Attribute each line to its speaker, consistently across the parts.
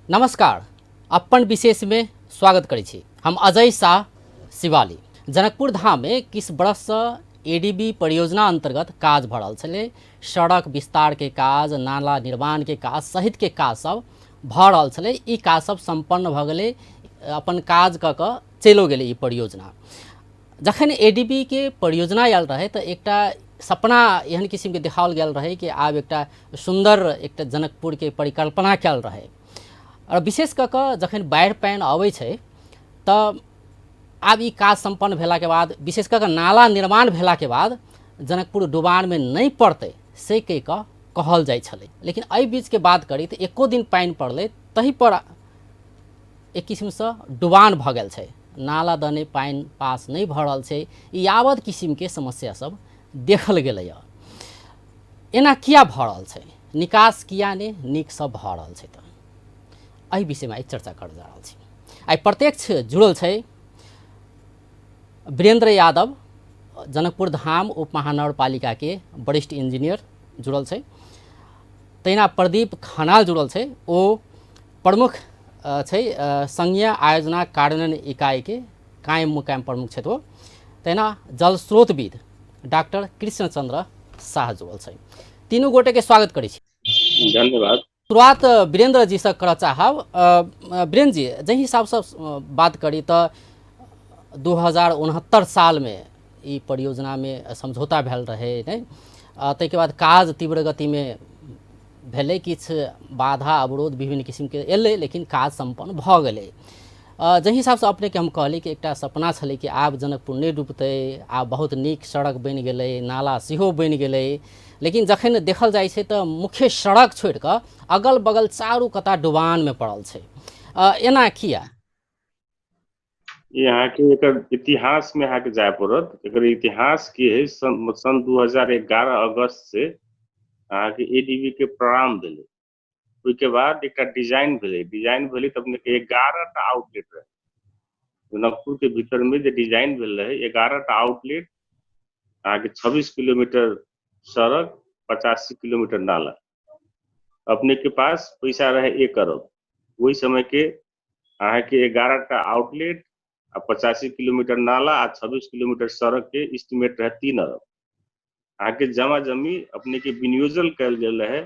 Speaker 1: नमस्कार। अपन विशेष में स्वागत करै छी। हम अजय शाह शिवाली। जनकपुर धाम में किस बरस से एडीबी परियोजना अंतर्गत काज भ रहल छलै। सड़क विस्तार के काज, नाला निर्माण के काज सहित के काज सब भ रहल छलै। ई काज सब संपन्न भ गेलै, अपन काज क क चलो गेलै। ई परियोजना जखन एडीबी के परियोजना आयल रहे तो एकटा सपना एहन किस्म के देखाओल गेल रहे कि आब एकटा सुंदर एकटा जनकपुर के परिकल्पना कयल रहे। और विशेष क के जखन बाढ़ि पानि अबै छै तऽ आब ई काज संपन्न भेला के बाद, विशेष क के नाला निर्माण भेला के बाद जनकपुर डुबान में नहीं पड़तै से कहि कऽ कहल जाइ छलै। लेकिन एहि बीच के बात करी तऽ एको दिन पानि पड़लै तही पर एक किस्म से डुबान भ गेल छै। नाला दने पानि पास नहीं भ रहल छै। यावत किस्म के समस्या सब देखल गेलै। एना किया भ रहल छै, निकास किया ने नीक सब भ रहल छै, तऽ एहि विषय में चर्चा कर जा रहल छी। आई प्रत्यक्ष जुड़ल छै वीरेंद्र यादव, जनकपुर धाम उप महानगरपालिका के वरिष्ठ इंजीनियर जुड़ल छै। तहिना प्रदीप खनाल जुड़ल छै, ओ प्रमुख छै संघीय आयोजना कार्यान्वयन इकाई के कायम मुकायम प्रमुख छै। तो तहिना जल स्रोतविद डॉक्टर कृष्णचंद्र शाह जुड़ल छै। तीनों गोटे के स्वागत करै छी।
Speaker 2: धन्यवाद।
Speaker 1: शुरुआत वीरेंद्र जी से करऽ चाहब। वीरेंद्र जी, जहि हिसाब से बात करी तो 2069 साल में ई परियोजना में समझौता भेल रहे, नहीं ताहि के बाद काज तीव्र गति में भेलै। किछु बाधा अवरोध विभिन्न किस्म के एलै, लेकिन काज संपन्न भ गेलै। जहि हिसाब से अपने के हम कहली कि एकटा सपना छलै कि आब जनकपुर नहीं डूबतै, आब बहुत नीक सड़क बनि गेलै, नाला सेहो बनि गेलै। लेकिन जखन देखल जाइ छै तऽ मुख्य सड़क छोड़ कऽ अगल बगल चारू कता डुबान में पड़ल छै। एना किया?
Speaker 2: यहाँ के एकर इतिहास में अहाँ के जाय पड़त। एकर इतिहास की है, सन 2011 अगस्त से अहाँ के एडीबी के प्रारंभ भेलै। ओहि के बाद एक डिजाइन भेलै तऽ अपने के 11 टा आउटलेट रहे जनकपुर के भीतर में। जो डिजाइन भेल रहे 11 टा आउटलेट, अहाँ के 26 किलोमीटर सड़क, 85 किलोमीटर नाला। अपने के पास पैसा रहे 1 अरब। वही समय के अहाँ के 11 टा आउटलेट आ 85 किलोमीटर नाला आ 26 किलोमीटर सड़क के एस्टिमेट रहे 3 अरब। अहाँ के जमा जमी अपने के विनियोजन कयल गेल रहे।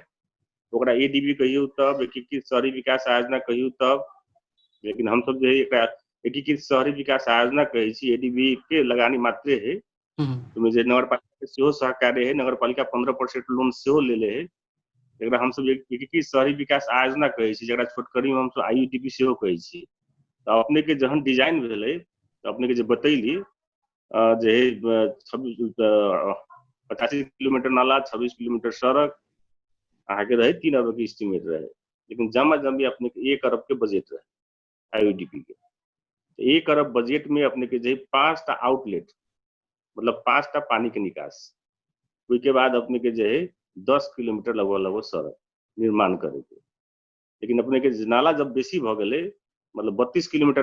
Speaker 2: ओकरा एडीबी कहियो तब, एकीकृत शहरी विकास योजना कहियो तब, लेकिन हम सब जे एकरा एकीकृत शहरी विकास योजना कहै छी। एडीबी के लगानी मात्रे है। ओहिमे जे नगरपालिका के सेहो सहकार्य है, नगरपालिका 15% लोन सेहो लेले है। एकरा हम सब एकीकृत शहरी विकास योजना कहै छी, जकरा छोटकरी में हम सब आईयूडीपी सेहो कहै छी। तो अपने के जहन डिजाइन भेलै तो अपने के जे बतैली जे 85 किलोमीटर नाला, 26 किलोमीटर सड़क, अहाँ के रहे 3 अरब के एस्टिमेट रहे। लेकिन जमा जमी अपने के 1 अरब के बजट रहे आईयूडीपी के। 1 अरब बजट में अपने के जे 5 टा आउटलेट, मतलब 5 टा पानी के निकास। ओहि के बाद अपने के जे 10 किलोमीटर लगभग सड़क निर्माण करे के। लेकिन अपने के नाला जब बेसी भ गेलै, मतलब 32 किलोमीटर,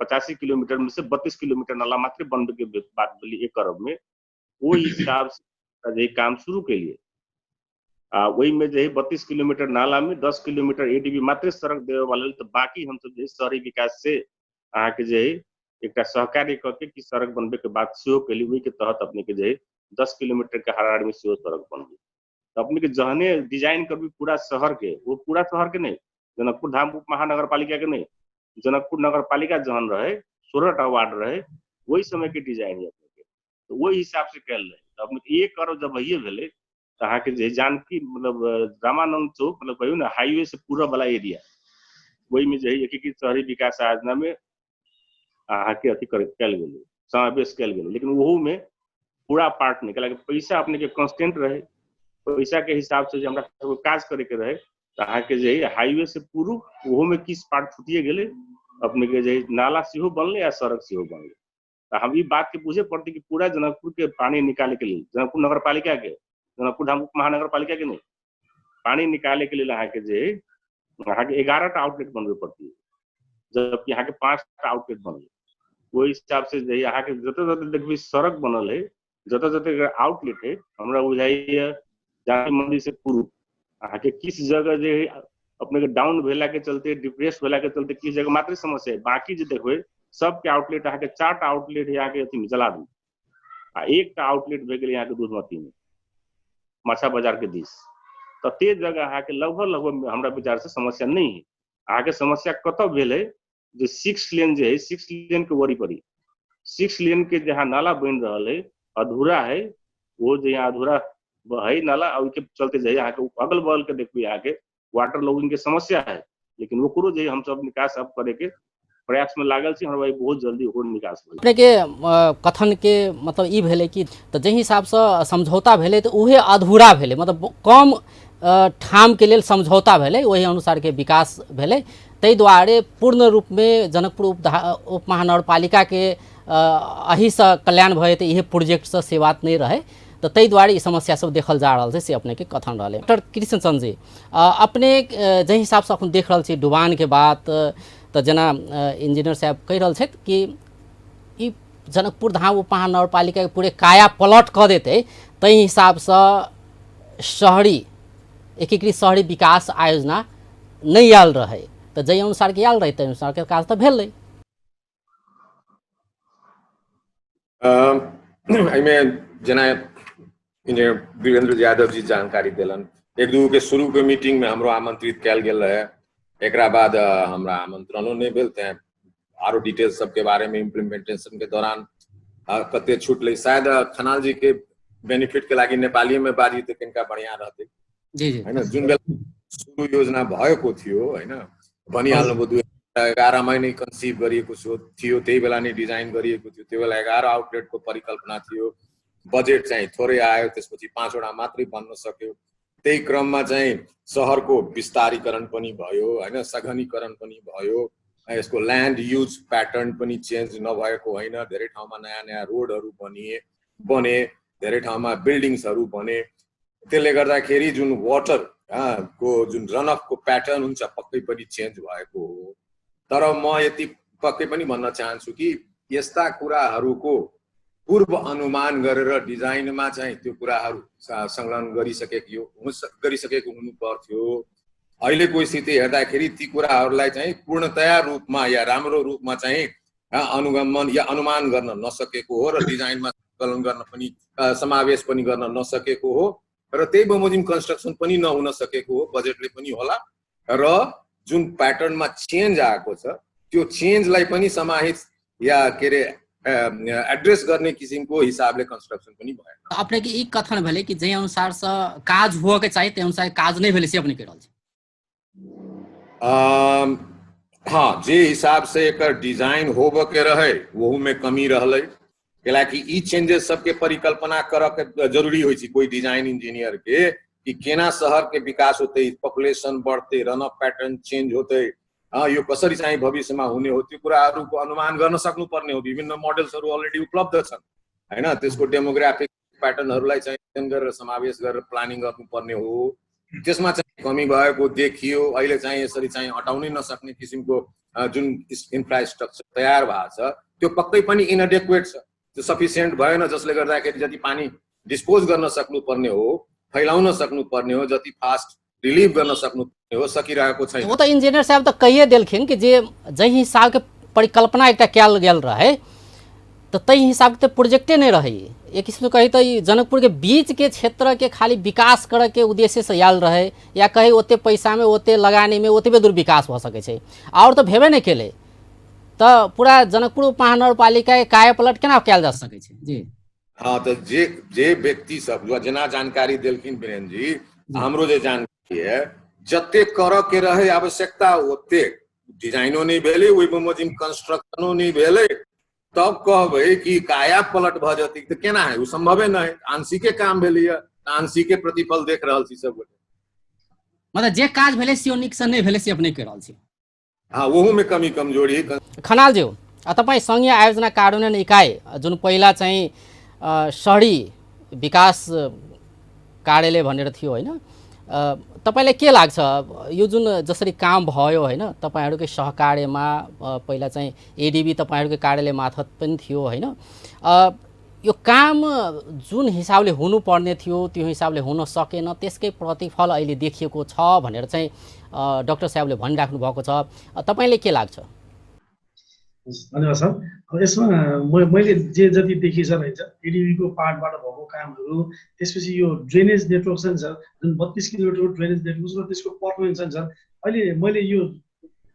Speaker 2: 85 किलोमीटर में से 32 किलोमीटर नाला मात्र बनबे के बात भेली 1 अरब में। वो हिसाब से काम शुरू केलिए। वही में जो 32 किलोमीटर नाला में 10 किलोमीटर एडीबी मात्र सड़क देवे वाला। तो बाकी हम सब शहरी विकास से अहाँ के जे एक सहकार्य करके कि सड़क बनबे के बात सेहो केली। वही के तहत अपने के जे 10 किलोमीटर के हाराड़ में सेहो सड़क बन गई। तो अपने के जहने डिजाइन करबी पूरा शहर के, वो पूरा शहर के नहीं, जनकपुर धाम उप महानगर पालिका के नहीं, जनकपुर नगर पालिका जहन रहे 16 टा वार्ड रहे, वही समय के डिजाइन है अपने के। तो वही हिसाब से कल रहे। तो अपने 1 अरब जब वही भेले तो अहाँ के जानकी, मतलब रामानंद चौक, मतलब कहू ना हाईवे से पूरा वाला एरिया, वही में जो एकीकृत शहरी विकास योजना में अहाँ के अथी कल गेलै, समावेश कल गेलै। लेकिन वहू में पूरा पार्ट निकला कि पैसा अपने के कांस्टेंट रहे। पैसा के हिसाब से हमरा काज करे के रहे तो अहाँ के जे हाईवे से पूरू वहू में किस पार्ट छूटिए गेले। अपने के जे नाला सेहो बनले आ सड़क सेहो बनले। तो हम ई बात के बुझे पड़ती कि पूरा जनकपुर के पानी निकाले के लिए, जनकपुर नगर पालिका के, जनकपुर धाम उप महानगर पालिका के नहीं, पानी निकाले के लिए अहाँ के जे 11 टा आउटलेट बनबे पड़ती है, जबकि यहाँ के 5 टा आउटलेट बनल। वो हिसाब से जे अहाँ के जते जते देखबी सड़क बनल है, जते जते आउटलेट है, हमरा बुझाइए जानकी मंदिर से पूर्व अहाँ के किस जगह जे अपने के डाउन भेला के चलते, डिप्रेस भेला के चलते किस जगह मात्र समस्या है। बाकी जो देखो सबके आउटलेट अहाँ के 4टा आउटलेट यहाँ के अथी में जला दी, आ 1टा आउटलेट भे गेल यहाँ के दूधमती में, माछा बाजार के दिस। तो ते जगह अहाँ के लगभग हमरा विचार से समस्या नहीं है। अहाँ के समस्या कत भेल है, जो 6 लेन जो है, 6 लेन के वरी पड़ी, 6 लेन के जहाँ नाला बन रहा है अधूरा है, वो जो यहाँ अधूरा है नाला, और के चलते जो है यहाँ के अगल बगल के देखिए यहाँ के वाटर लॉगिंग के समस्या है, लेकिन वो करो जो हम सब निकास अब करे के प्रयास में लागल छी, हमरा बहुत जल्दी हो निकास हो।
Speaker 1: अपने के कथन के मतलब ई भेले कि तो जे हिसाब से समझौता भेले तो उहे अधूरा भेले, मतलब कम ठाम के लेल समझौता भेले, वही अनुसार के विकास भेले। तै दुआरे पूर्ण रूप में जनकपुर उप महानगरपालिका के अही से कल्याण भए तो यह प्रोजेक्ट से सेवात नहीं रहे, तो तै दुआरे समस्या सब देखल जा रहा है से अपने के कथन रहे। डॉक्टर कृष्ण चंद जी, अपने जे हिसाब से अपन देख रहा छी डुबान के बात, तो जना इंजीनियर साहब कह रहा छथि कि ई जनकपुर धाम उप महानगरपालिका के पूरे काया पलट कर देते, तै हिसाब से शहरी एकीकृत शहरी विकास आयोजना नहीं आयल रहे, तो जै अनुसार के आयल रहे तै अनुसार के काज तो भेल रहे।
Speaker 3: जना इंजीनियर वीरेंद्र यादव जी जानकारी दिलन। 1-2 के शुरू के मीटिंग में हमरो आमंत्रित कैल गेल रहे, एकरा बाद हमरा आमंत्रणों नहीं भेल, ते आरो डिटेल्स सबके बारे में इम्प्लीमेंटेशन के दौरान कते छूटले। शायद खनाल जी के बेनिफिट के लागि नेपाली में बाजी तो किनका बढ़िया रहते
Speaker 1: जी जी
Speaker 3: हैन। जुन बेला शुरू योजना भएको थियो हैन, भनिहाल्नु भयो 11 मा नै कन्सिभ गरिएको थियो, त्यही बेला नै डिजाइन गरिएको थियो, त्यो बेला 11 आउटलेटको परिकल्पना थियो, बजेट चाहिँ थोरै आयो, त्यसपछि 5 वटा मात्रै बन्न सक्यो। त्यही क्रममा चाहिँ शहरको विस्तारीकरण पनि भयो हैन, सघनीकरण पनि भयो, यसको ल्यान्ड युज प्याटर्न पनि चेन्ज नभएको होइन, धेरै ठाउँमा नयाँ नयाँ रोडहरू बने, धेरै ठाउँमा बिल्डिङ्सहरू बने। त्यसले गर्दाखेरि जुन वाटर को जुन रनअफको प्याटर्न हुन्छ पक्कै पनि चेन्ज भएको हो। तर म यति पक्कै पनि भन्न चाहन्छु कि यस्ता कुराहरूको पूर्व अनुमान गरेर डिजाइनमा चाहिँ त्यो कुराहरू संलग्न गरिसकेको हुनु पर्थ्यो। अहिलेको स्थिति हेर्दाखेरि ती कुराहरूलाई चाहिँ पूर्णतया रूपमा या राम्रो रूपमा चाहिँ अनुगमन या अनुमान गर्न नसकेको हो र डिजाइनमा संकलन गर्न पनि समावेश पनि गर्न नसकेको हो, र त्यही बमोजिम कन्स्ट्रक्सन पनि नहुन सकेको हो, बजेटले पनि होला। र जुन प्याटर्नमा चेन्ज आएको छ त्यो चेन्जलाई पनि समाहित या के रे एड्रेस गर्ने किसिमको हिसाबले कन्स्ट्रक्सन पनि भएन।
Speaker 1: अपने के ई कथन भेले कि जे अनुसार से काज हुआ के चाहिए ते अनुसार काज नहीं भेले से अपने कह रहल छी।
Speaker 3: हाँ, जे हिसाब से एकर डिजाइन होबे के रहे वहू में कमी रहले, कैलाकि ई चेंजेस सबके परिकल्पना कर के जरूरी होइ छै कोई डिजाइन इंजीनियर के कि केना शहर के विकास होते, पॉपुलेशन बढ़ते, रन अप पैटर्न चेंज होते, यो कसरी चाहिँ भविष्यमा हुने हो, त्यो कुराहरूको अनुमान गर्न सक्नुपर्ने हो। विभिन्न मोडल्सहरू अलरेडी उपलब्ध छन् हैन, त्यसको डेमोग्राफिक प्याटर्नहरूलाई चाहिँ अध्ययन गरेर समावेश गरेर प्लानिङ गर्नुपर्ने हो। त्यसमा चाहिँ कमी भएको देखियो। अहिले चाहिँ यसरी चाहिँ हटाउनै नसक्ने किसिमको जुन इन्फ्रास्ट्रक्चर तयार भएको छ त्यो पक्कै पनि इनएडेक्वेट छ, त्यो सफिसिएन्ट भएन, जसले गर्दाखेरि जति पानी डिस्पोज गर्न सक्नुपर्ने हो, फैलाउन सक्नुपर्ने हो, जति फास्ट रिलीव गर्न सक्नुपर्ने हो, सकिरहेको छैन।
Speaker 1: वो तो इंजीनियर साहब तो कहिए देलखिन कि जे हिसाब के परिकल्पना एकटा कैल गेल रहे तो तई हिसाब के प्रोजेक्टे नहीं रही। एक किस्म कही तो जनकपुर के बीच के क्षेत्र के खाली विकास करे के उद्देश्य से आयल रहे, या कहीं ओते पैसा में ओते लगाने में ओतबे दूर विकास हो सके छे, और तो भेबे नहीं केले, तो पूरा जनकपुर महानगरपालिका के काया पलट केना कैल जा सके छे। जी
Speaker 3: हाँ, तो जे व्यक्ति सब जना जानकारी देलखिन वीरेंद्र जी, हमरो जे जानकारी है, जते कर के रहे आवश्यकता ओते डिजाइनो नहीं भेले, ओइ बमोजिम कंस्ट्रक्शनो नहीं भेले, तब कहबे कि काया पलट भ जती तो केना है, वो संभवे नहीं। आंशिके काम भेलै, आंशिके प्रतिफल देख रहल छी सब गोटे।
Speaker 1: मतलब जे काज भेले से निक से नहीं भेले से अपने कह रहल छी।
Speaker 3: हाँ, वहू में कमी कमजोरी।
Speaker 1: खनाल जी, तपाईँ संघीय आयोजना कार्यान्वयन इकाई जुन पहिला चाहिँ शहरी विकास कार्यालय भनेर थियो हैन, तपाईलाई के लाग्छ यो जुन जसरी काम भयो हैन, तपाईहरुकै सहकार्यमा पहिला चाहिँ एडीबी तपाईहरुकै कार्यालय मार्फत पनि थियो हैन, यो काम जुन हिसाबले हुनुपर्ने थियो त्यो हिसाबले हुन सकेन, त्यसकै प्रतिफल अहिले देखिएको छ भनेर चाहिँ डाक्टर साहबले भनिराख्नु भएको छ। तपाईँले के लाग्छ?
Speaker 4: धन्यवाद सर। अब यसमा मैले जे जति देखेँ सर है सर, एडिबीको पार्टबाट भएको कामहरू, त्यसपछि यो ड्रेनेज नेटवर्क छ नि सर, जुन 32 किलोमिटरको ड्रेनेज नेटवर्क र त्यसको पर्फर्मेन्स छ नि सर, अहिले मैले यो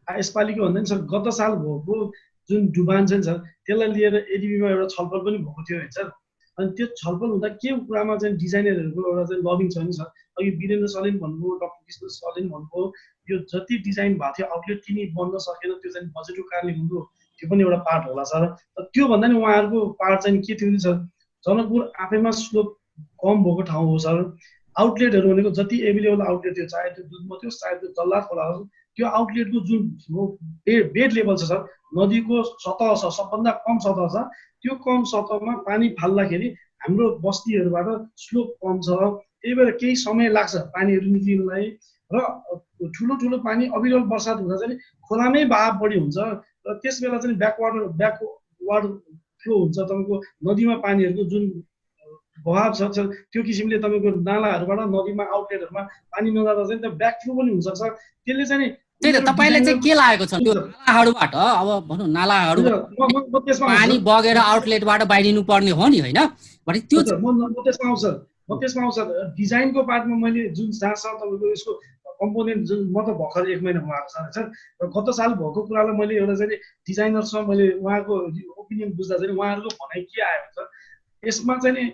Speaker 4: यसपालिको भन्दा नि सर गत साल भएको जुन डुबान छ नि सर, त्यसलाई लिएर एडिबीमा एउटा छलफल पनि भएको थियो है सर। अनि त्यो छलफल हुँदा के कुरामा चाहिँ डिजाइनरहरूको एउटा चाहिँ लबिङ छ नि सर। अघि वीरेन्द्र सरले पनि भन्नुभयो, डाक्टर कृष्ण सरले पनि भन्नुभयो, यो जति डिजाइन भएको थियो आउटलेट किन बन्न सकेन, त्यो चाहिँ बजेटको कारणले हुँदो, त्यो पनि एउटा पार्ट होला सर। त्यो भन्दा नि उहाँहरूको पार्ट चाहिँ के थियो नि सर, जनकपुर आफैमा स्लोप कम भएको ठाउँ हो सर। आउटलेटहरू भनेको जति एभाइलेबल आउटलेट थियो, चाहे त्यो दुधमा थियो, चाहे त्यो जल्लाद खोला होस्, त्यो आउटलेटको जुन बेड लेभल छ सर, नदीको सतह छ, सबभन्दा कम सतह छ, त्यो कम सतहमा पानी फाल्दाखेरि हाम्रो बस्तीहरूबाट स्लोप कम छ। त्यही भएर केही समय लाग्छ पानीहरू निक्लिनलाई, र ठुलो ठुलो पानी अविरल बर्सात हुँदा चाहिँ खोलामै बहाव बढी हुन्छ, र त्यस बेला चाहिँ ब्याकवार्ड फ्लो हुन्छ। तपाईँको नदीमा पानीहरूको जुन बहाव छ त्यो किसिमले तपाईँको नालाहरूबाट नदीमा आउटलेटहरूमा पानी नजाँदा चाहिँ त्यो ब्याक फ्लो पनि हुन्छ सर। त्यसले चाहिँ
Speaker 1: त्यही त तपाईँले चाहिँ के लागेको छ त्यो नालाहरूबाट, अब भनौँ नालाहरू पानी बगेर आउटलेटबाट बाहिरिनु पर्ने हो नि होइन? भने त्यो
Speaker 4: म त्यसमा आउँछ डिजाइनको पार्टमा मैले जुन जहाँसम्म तपाईँको यसको कम्पोनेन्ट जुन म त भर्खर 1 महिना उहाँको छ सर, र गत साल भएको कुरालाई मैले एउटा चाहिँ डिजाइनरसँग मैले उहाँको ओपिनियन बुझ्दा चाहिँ उहाँहरूको भनाइ के आयो सर, यसमा चाहिँ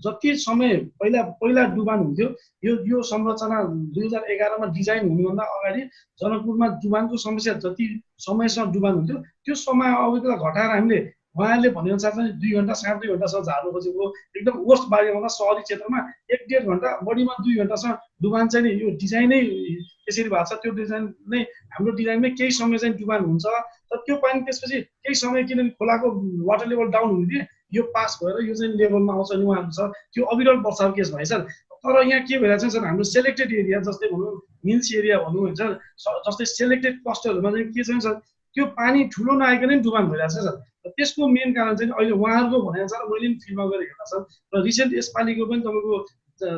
Speaker 4: जति समय पहिला डुबान हुन्थ्यो, यो संरचना 2011 मा डिजाइन हुनुभन्दा अगाडि जनकपुरमा डुबानको समस्या जति समयसम्म डुबान हुन्थ्यो, त्यो समय अवधिलाई घटाएर हामीले उहाँहरूले भनेअनुसार चाहिँ 2 घण्टा 2.5 घण्टासम्म झार्नु खोजेको, एकदम वर्स्ट बारेमा सहरी क्षेत्रमा 1.5 घण्टा, बढीमा 2 घण्टासम्म डुबान चाहिँ यो डिजाइनै त्यसरी भएको छ। त्यो डिजाइन नै हाम्रो डिजाइनमै केही समय चाहिँ डुबान हुन्छ, तर त्यो पानी त्यसपछि केही समय किनभने खोलाको वाटर लेभल डाउन हुने यो पास भएर यो चाहिँ लेभलमा आउँछ नि उहाँहरू छ, त्यो अविरल वर्षाको केस भयो सर। तर यहाँ के भइरहेको छ सर, हाम्रो सेलेक्टेड एरिया जस्तै भनौँ मिल्स एरिया भनौँ होइन सर, जस्तै सेलेक्टेड क्लस्टरहरूमा चाहिँ के छ सर, त्यो पानी ठुलो नआइकन नि डुबान भइरहेको छ सर। त्यसको मेन कारण चाहिँ अहिले उहाँहरूको भनाइ छ, मैले पनि फिल्डमा गएर हेर्दा सर, र रिसेन्ट यसपालिको पनि तपाईँको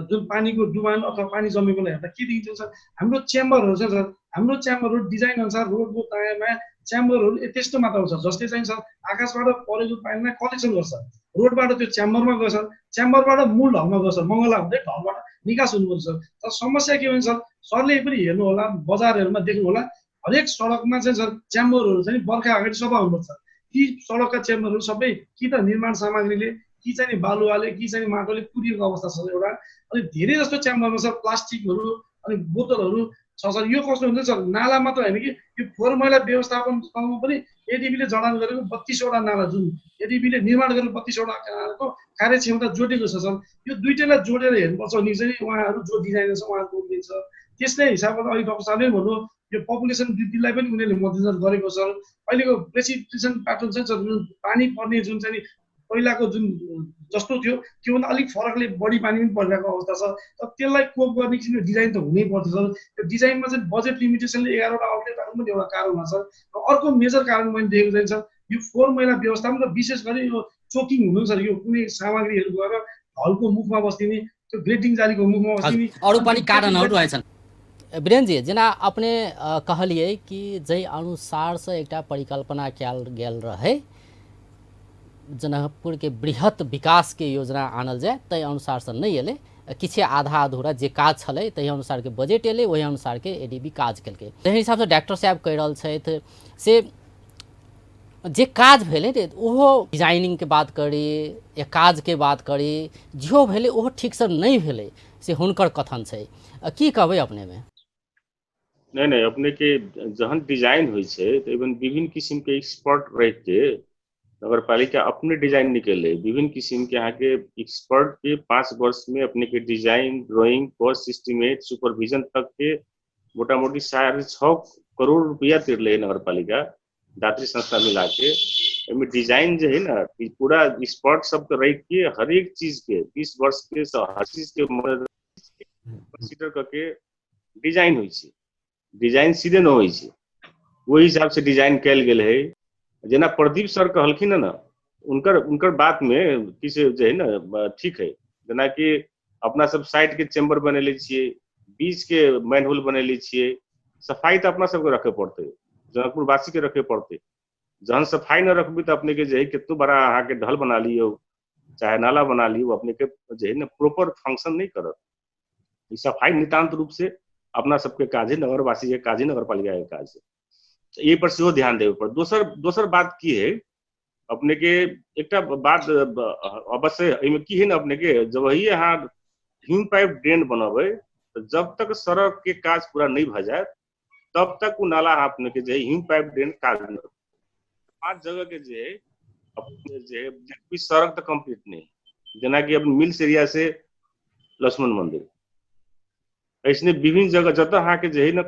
Speaker 4: जुन पानीको डुबान अथवा पानी जमेकोलाई हेर्दा के देखिन्छ सर, हाम्रो च्याम्बरहरू छ सर, हाम्रो च्याम्बरहरू डिजाइन अनुसार रोडको दायाँमा च्याम्बरहरू त्यस्तो मात्रामा छ, जसले चाहिँ सर आकाशबाट परेको पानीलाई कलेक्सन गर्छ, रोडबाट त्यो च्याम्बरमा गयो सर, च्याम्बरबाट मूल ढलमा गयो सर, मङ्गला हुँदै ढलबाट निकास हुनुपर्छ सर। तर समस्या के भन्छ सर, सरले पनि हेर्नु होला, बजारहरूमा देख्नु होला, हरेक सडकमा चाहिँ सर च्याम्बरहरू चाहिँ बर्खा अगाडि सफा हुनुपर्छ। ती सडकका च्याम्बरहरू सबै कि त निर्माण सामग्रीले, कि चाहिँ बालुवाले, कि चाहिँ माटोले पुरिएको अवस्था छ एउटा। अनि धेरै जस्तो च्याम्बरमा सर प्लास्टिकहरू अनि बोतलहरू छ सर। यो कस्तो हुन्छ सर, नाला मात्र होइन कि यो फोहोर मैला व्यवस्थापनमा पनि एडिबीले जडान गरेको 32 वटा नाला, जुन एडिबीले निर्माण गरेको 32 वटा नालाको कार्यक्षमता जोडेको छ सर। यो दुईटैलाई जोडेर हेर्नुपर्छ भने चाहिँ उहाँहरू जो डिजाइनर छ उहाँहरूको उनीहरू छ, त्यसै हिसाबबाट अहिले डाक्टर साहबले भन्नु यो पपुलेसन वृद्धिलाई पनि उनीहरूले मध्यनजर गरेको सर। अहिलेको प्रेसिपिटेसन प्याटर्न चाहिँ सर, जुन पानी पर्ने जुन चाहिँ पहिलाको जुन जस्तो थियो त्योभन्दा अलिक फरकले बढी पानी पनि परिरहेको अवस्था छ। तर त्यसलाई कोप गर्ने किसिमको डिजाइन त हुनै पर्छ सर। त्यो डिजाइनमा चाहिँ बजेट लिमिटेसनले 11 वटा आउटलेट राख्नु पनि एउटा कारण हो सर। र अर्को मेजर कारण मैले देखेको चाहिँ सर, यो फोहोर मैला व्यवस्थापन र विशेष गरी यो चोकिङ हुनु सर, यो कुनै सामग्रीहरू गएर हलको मुखमा बस्दिने, त्यो ग्रेटिङ जालीको मुखमा बस्दिने,
Speaker 1: अरू पनि कारणहरू रहेछन्। वीरेन्द्र जी, जेना अपने कहलिए कि जै अनुसार से एकटा परिकल्पना कयल गेल रहे जनकपुर के बृहत विकास के योजना आनल जाए, तै अनुसार से नहीं एले, किछे आधा अधूरा जे काज छलै तै अनुसार के बजेट एले, वही अनुसार के एडीबी काज केलकै। तै हिसाब से डॉक्टर साहब कह रहल छथि से जे काज भेले रे ओहो डिजाइनिंग के बात करी या काज के बात करी, जो भेले ओहो ठीक से नहीं भेले, से हुनकर कथन छै। की कहबै अपने में?
Speaker 2: नहीं अपने के जहन डिजाइन हुई है तो इवन विभिन्न किस्म के एक्सपर्ट रह के नगर पालिका अपने डिजाइन निकले, विभिन्न किस्म के यहाँ के एक्सपर्ट के 5 वर्ष में अपने के design, drawing, cost estimate, supervision तक के मोटा मोटी 6.5 करोड़ रुपया तिरले नगर पालिका दात्री संस्था मिला के। इसमें डिजाइन जो है ना पूरा एक्सपर्ट सब रह के हर एक चीज के 20 वर्ष के हर चीज के कंसीडर करके डिजाइन हुई है। डिजाइन सीधे न हुई है, वही हिसाब से डिजाइन कल गेल है। जेना प्रदीप सर कहलखिन ना, उनकर उनकर बात में किसे जे है ना ठीक है, जेना कि अपना सब साइड के चेम्बर बनेले छियै, बीच के मैनहोल बनेले छियै, सफाई तो अपना सबके रखे पड़ते, जनकपुर वासी के रखे पड़ते। जहन सफाई न रखबी तो अपने के जे है कितनो बड़ा अहाँ के ढल बना लियो चाहे नाला बना लियो, अपने के जे है ना प्रॉपर फंक्शन नहीं करत। ई सफाई नितांत रूप से अपना सबके काज है, नगरवासी के काज है, नगर पालिका के काज है। ये पर सेहो ध्यान देवे पर। दोसर बात की है अपने के एकटा बात अवश्य एहिमे की है ना अपने के जब ही अहाँ ह्यूम पाइप ड्रेन बनबै तो जब तक सड़क के काज पूरा नहीं भ जाए तब तक वो नाला अपने के जे ह्यूम पाइप ड्रेन काज नहीं। 5 जगह के जे अपने जे सड़क तो कंप्लीट नहीं, जेना कि अपन मिल्स एरिया से लक्ष्मण मंदिर, ऐसने विभिन्न जगह जतऽ अहाँ के जे है ना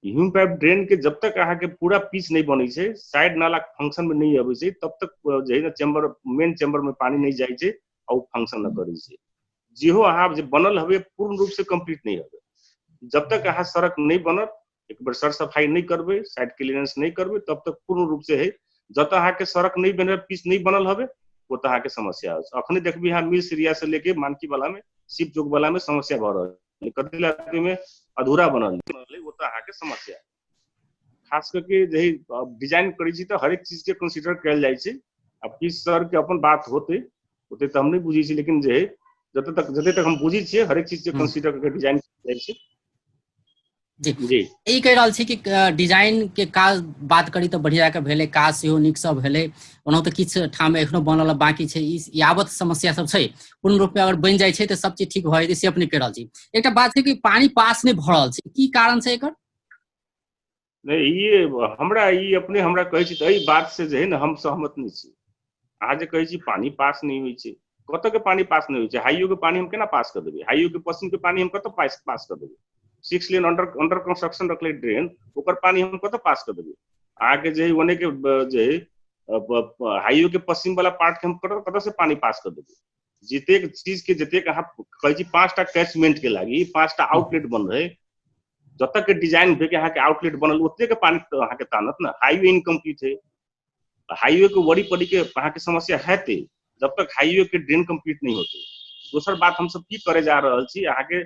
Speaker 2: ह्यूम पाइप ड्रेन के जब तक अहाँ के पूरा पिच नहीं बनी है, साइड नाला फंक्शन में नहीं अबै छै, तब तक जे है ना चेम्बर मेन चेम्बर में पानी नहीं जाए छै और फंक्शन न करै छै। जेहो अहाँ जे बनल हवे पूर्ण रूप से कंप्लीट नहीं हवे। जब तक अहाँ सड़क नहीं बनत, एक बार सर सफाई नहीं करबे, साइड क्लियरेंस नहीं करबे, तब तक पूर्ण रूप से है जतऽ अहाँ के सड़क नहीं बनल, पिच नहीं बनल हवे ओतऽ अहाँ के समस्या है। अखने देखबी अहाँ मिल्स एरिया से लेके मानकी वाला में, शिव चौक वाला में समस्या भ रहल है, कते इलाके में अधूरा बनल ओतऽ अहाँ के समस्या है। खास करके जे डिजाइन करै छी तऽ हर एक चीज के कंसीडर कयल जाइ छै। अब किस सर के अपन बात होते होते तऽ हम नहीं बुझी छी, लेकिन जे जते तक हम बुझी छियै हर एक चीज के कंसीडर करके डिजाइन कयल जाइ छै।
Speaker 1: जी यही कहि रहल छी कि डिजाइन के काज बात करी तो बढ़िया के भेले, काज सेहो नीक से भेले, ओना तो किछु ठाम एखनो बनल बाकी छै। ई यावत समस्या सब छै पूर्ण रूप में अगर बन जाय छै तो सब चीज ठीक भ जेतै से अपने कहि रहल छी। एकटा बात छै कि पानी पास नहीं भ रहल छै, की कारण छै एकर?
Speaker 2: नहीं ये हमरा ई अपने हमरा कहै छी तऽ एहि बात से जे है ना हम सहमत नहीं छी। अहाँ जे कहै छी पानी पास नहीं होइ छै, कतऽ के पानी पास नहीं होइ छै? हाइयो के पानी हम केना पास कर देबै? हाइयो के पश्चिम के पानी हम कतऽ पास कर देबै? 6 लेन अंडर कंस्ट्रक्शन रखले ड्रेन, ओकर पानी हम कतऽ पास कर देबै? अहाँ के जे ओने के जे हाइयो के पश्चिम वाला पार्ट के हम कतऽ से पानी पास कर देबै? जतेक चीज के जतेक अहाँ कहै छी 5टा कैचमेंट के लागी 5टा आउटलेट बन रहे, जब तक के डिजाइन भे के अहाँ के आउटलेट बनल ओते के पानी तो अहाँ के तानत ना। हाईवे इनकम्प्लीट है, हाईवे के वरी पड़ी के अहाँ के समस्या हेते जब तक हाईवे के ड्रेन कंप्लीट नहीं होते। दोसर बात हम सब की करे जा रहल छी, अहाँ के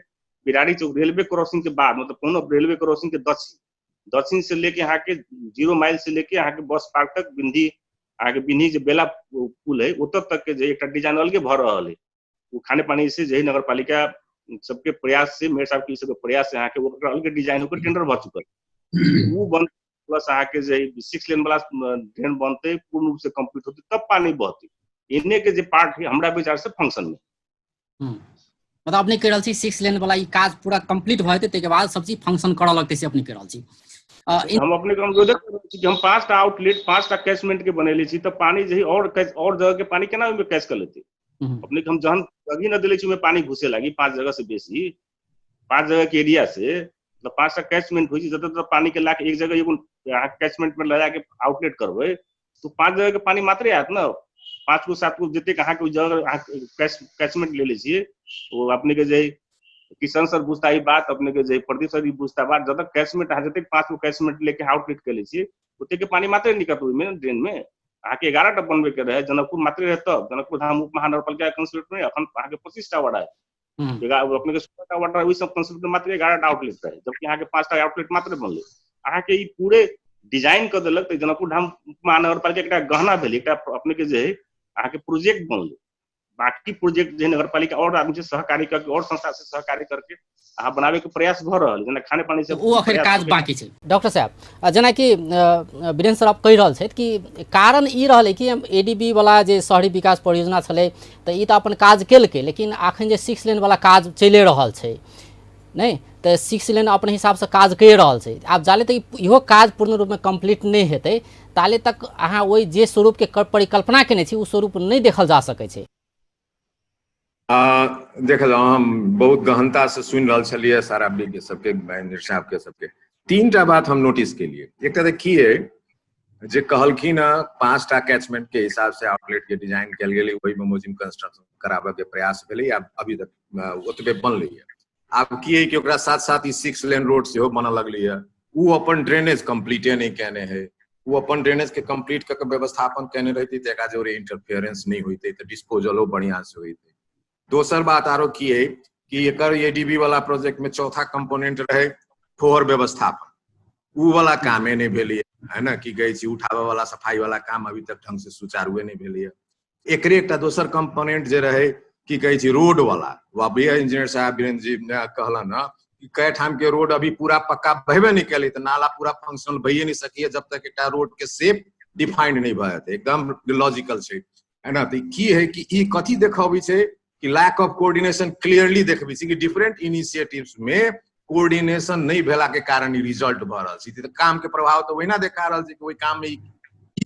Speaker 2: बिराड़ी चौक रेलवे क्रॉसिंग के बाद मतलब कोनो रेलवे क्रॉसिंग के दक्षिण से लेके अहाँ के 0 माइल से लेके अहाँ के बस पार्क तक बिंदी अहाँ के बिन्ही जे बेला पुल है ओतऽ तक के जे एकटा डिजाइन अलगे भ रहल है। वो खाने पानी से जे नगर पालिका सबके प्रयास से, मेयर साहब के सबके प्रयास से अहाँ के ओकर अलगे डिजाइन होकर टेंडर भ चुकल। वो बन प्लस अहाँ के जे 6 लेन वाला ड्रेन बनते पूर्ण रूप से कंप्लीट होते तब पानी बहते। इन्ने के जे पार्ट है हमरा विचार से फंक्शन में
Speaker 1: मतलब अपने कह रहल छी 6 लेन वाला ई काज पूरा कंप्लीट भ जेतै तके बाद सब चीज फंक्शन करऽ लगतै से अपने कह रहल छी।
Speaker 2: हम अपने को अनुरोध कर रहल छी कि हम 5टा आउटलेट 5टा कैचमेंट के बनेले छी तऽ पानी जे और जगह के पानी केना ओइमे कैच कर लेते? अपने के हम जहन जगह न देले छी ओइमे पानी घुसे लागी 5 जगह से बेसी, 5 जगह के एरिया से तो 5टा कैचमेंट होइ छै, जतऽ पानी के लाके एक जगह एगो अहाँ कैचमेंट में लगा के आउटलेट करबै तो 5 जगह के पानी मात्रे आयत ना। 5 गो 7 गो जते अहाँ के जगह कैचमेंट ले लै छियै वो अपने के जे किशन सर बुझता ई बात, अपने के जे प्रदीप सर ई बुझता बात, जब तक कैचमेंट अहाँ जते 5 गो कैचमेंट लेके आउटलेट कर ले छियै ओते के पानी मात्रे निकलत ओइमे ड्रेन में। अहाँ के 11टा बनबे के रहे, जनकपुर मात्रे रहे तब जनकपुर धाम उप महानगर पालिका कंस्ट्रक्ट में अखन अहाँ के 25टा वार्ड है, अपने के 16टा वार्ड ओइ सब कंस्ट्रक्ट में मात्रे 11टा आउटलेट रहे, जबकि अहाँ के 5टा आउटलेट मात्रे बनले। अहाँ के ई पूरे डिजाइन कर देलक तऽ जनकपुर धाम महानगर पालिका एकटा गहना भेल, एकटा अपने के जे अहाँ के प्रोजेक्ट बनले। बाकी प्रोजेक्ट जे नगर पालिका और आदमी से सहकारी करके और संस्था से सहकारी करके अहाँ बनावे के प्रयास भ रहल, जेना खाने पानी से
Speaker 1: वो अखर काज बाकी छै। डॉक्टर साहब जेना कि वीरेंद्र सर आप कहि रहल छथि कि कारण ई रहलै कि एडीबी वाला जे शहरी विकास परियोजना छलै तऽ ई तऽ अपन काज केलकै, लेकिन अखन जे 6 लेन वाला काज चलि रहल छै नहीं तो 6 लेन अपने हिसाब से काज करि रहल छै। आब जाले तक इहो काज पूर्ण रूप में कंप्लीट नहीं हेतै ताले तक अहाँ ओहि जे स्वरूप के परिकल्पना केने छी उ स्वरूप नहीं देखल जा सकै छै।
Speaker 3: देखल हम बहुत गहनता से सुनि रहल छलियै सारा के सबके महेंद्र साहब के सबके 3टा बात हम नोटिस केलियै। एकटा देखिए जे कहलखिन 5टा कैचमेंट के हिसाब से आउटलेट के डिजाइन कयल गेलै, ओहि में मोजिम कंस्ट्रक्शन कराबे के प्रयास भेलै, आब अभी तक ओतबे बनलै। आब की है कि ओकरा साथ साथ 6 लेन रोड सेहो बनऽ लगलै है, उ अपन ड्रेनेज कंप्लीटे नहीं केने है, वो अपन ड्रेनेज के कंप्लीट करके व्यवस्थापन करने रहती तो एक जोरे इंटरफेरेंस नहीं होते तो डिस्पोजलो बढ़िया से होते। दोसर बात आरो की है कि एकर एडीबी वाला प्रोजेक्ट में चौथा कंपोनेंट रहे फोहर व्यवस्थापन, उ वाला कामे नहीं भेलिए है ना, कि गई उठावे वाला सफाई वाला काम अभी तक ढंग से सुचारू नहीं भेलिए। एकरे एकटा दोसर कंपोनेंट जे रहे कि कहे छी रोड वाला, वह इंजीनियर साहब वीरेंद्र जी ने कहलन ना कि कई ठाम के रोड अभी पूरा पक्का भयबे नहीं कैले तो नाला पूरा फंक्शनल भइए नहीं सकिए जब तक एक रोड के शेप डिफाइंड नहीं भए। एकदम लॉजिकल है ना। तो की है कि ई कथी देखाबी छै कि लैक ऑफ कोऑर्डिनेशन क्लियरली देखबी छै कि डिफरेंट इनिशिएटिव्स में कोऑर्डिनेशन नहीं भेला के कारण ई रिजल्ट भ रहल छै। तो काम के प्रभाव तो वही ना देखा रहल छै कि ओहि काम में ई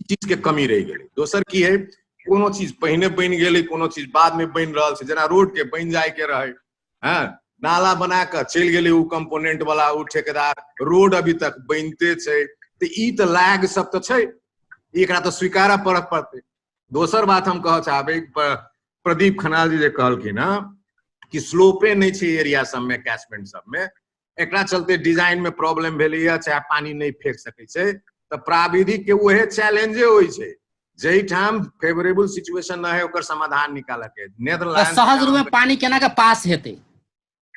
Speaker 3: चीज के कमी रह गेलै। दोसर की है कोनो चीज पहले बन गेलै कोनो चीज बाद में बन रहल छै, जेना रोड के बन जाए के रहे हाँ नाला बना के चल गेलै उ कंपोनेंट वाला उ ठेकेदार, रोड अभी तक बनते छै तो ई तो लैग सब तो छै, एकरा तो स्वीकार पड़ते। दोसर बात हम कह चाहबे प्रदीप खनाल जी जे कहलखिन ना कि स्लोपे नहीं छै एरिया सब में कैचमेंट सब में, एकरा चलते डिजाइन में प्रॉब्लम भेलै चाहे पानी नहीं फेंक सकै छै तो प्राविधिक के वही चैलेंजे होई छै। जई ठाम फेवरेबल सिचुएशन न है ओकर समाधान निकाले के नेदरलैंड
Speaker 1: सहज रूप में पानी केना के पास हेते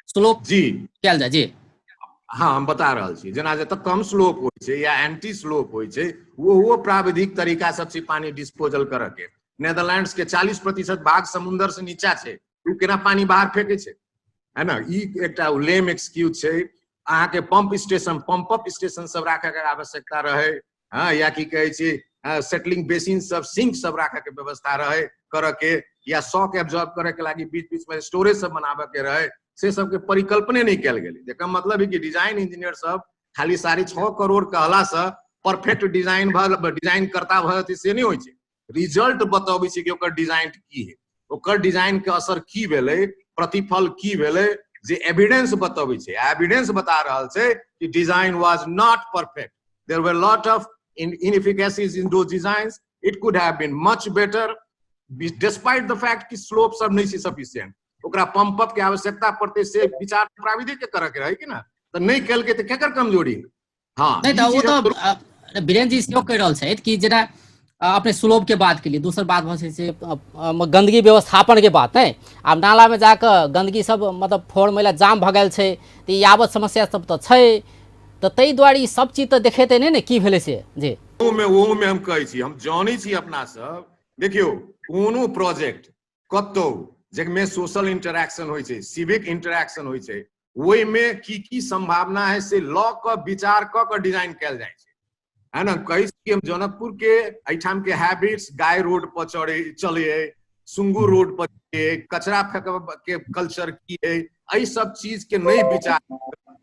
Speaker 1: स्लोप
Speaker 3: जी
Speaker 1: कैल जाय जी।
Speaker 3: हाँ हम बता रहल छी जेना जतऽ कम स्लोप होय छै या एंटी स्लोप होय छै वो प्राविधिक तरीका सब से पानी डिस्पोजल करे के। नेदरलैंड्स के 40% भाग समुद्र से नीचा छै, उ केना पानी बाहर फेंके छै है ना। ई एकटा लेम एक्सक्यूज छै। अहाँ के pump station pump up station सब राखे के आवश्यकता रहे हाँ, या की कहे छै सेटलिंग बेसिन सब सिंक सब राखे के व्यवस्था रहे करे के, या शॉक एब्जॉर्ब करे के लागी बीच बीच में स्टोरेज सब बनावे के रहे, से सब के परिकल्पने नहीं कैल गेलै। जेकर मतलब है कि डिजाइन इंजीनियर सब खाली 6.5 करोड़ कहला से परफेक्ट डिजाइन डिजाइन करता भ से नहीं होय छै। रिजल्ट बताबै छै कि ओकर डिजाइन की है, ओकर डिजाइन के असर की भेलै, प्रतिफल की भेलै, जे एविडेंस बताबै छै। एविडेंस बता रहल छै कि design was not perfect, there were lot of inefficacies in those designs, it could have been much better despite the fact कि स्लोप सब नहीं छै sufficient, ओकरा पंप अप के आवश्यकता पड़ते से विचार प्राविधिक के करे के रहे कि ना, तो नहीं कैल के तो केकर कमजोरी हाँ
Speaker 1: नहीं तो वो तो वीरेंद्र जी सेहो कह रहल छै कि जेना अपने स्लोप के बात के लिए दोसर बात भऽ छै गंदगी व्यवस्थापन के बात है। आब नाला में जाकर गंदगी सब मतलब फोड़ मैला जाम भ गेल छै तो यावत समस्या सब तो छै, तो तै दुआरे ई सब चीज तो देखेते नहीं ने की भेले से जी।
Speaker 3: वो में हम कहै छी, हम जानै छी अपना सब देखियो कोनो प्रोजेक्ट कतौ जेमे सोशल इंटरैक्शन होय छै, सिविक इंटरैक्शन होय छै, ओहि में की संभावना है से लॉ का विचार क डिजाइन कैल जाय छै है ना। कहि कि हम जनकपुर के एठाम के हैबिट्स गाय रोड पर चले, सुंगू रोड पर कचरा फेंक के कल्चर की है, एहि सब चीज के नहीं विचार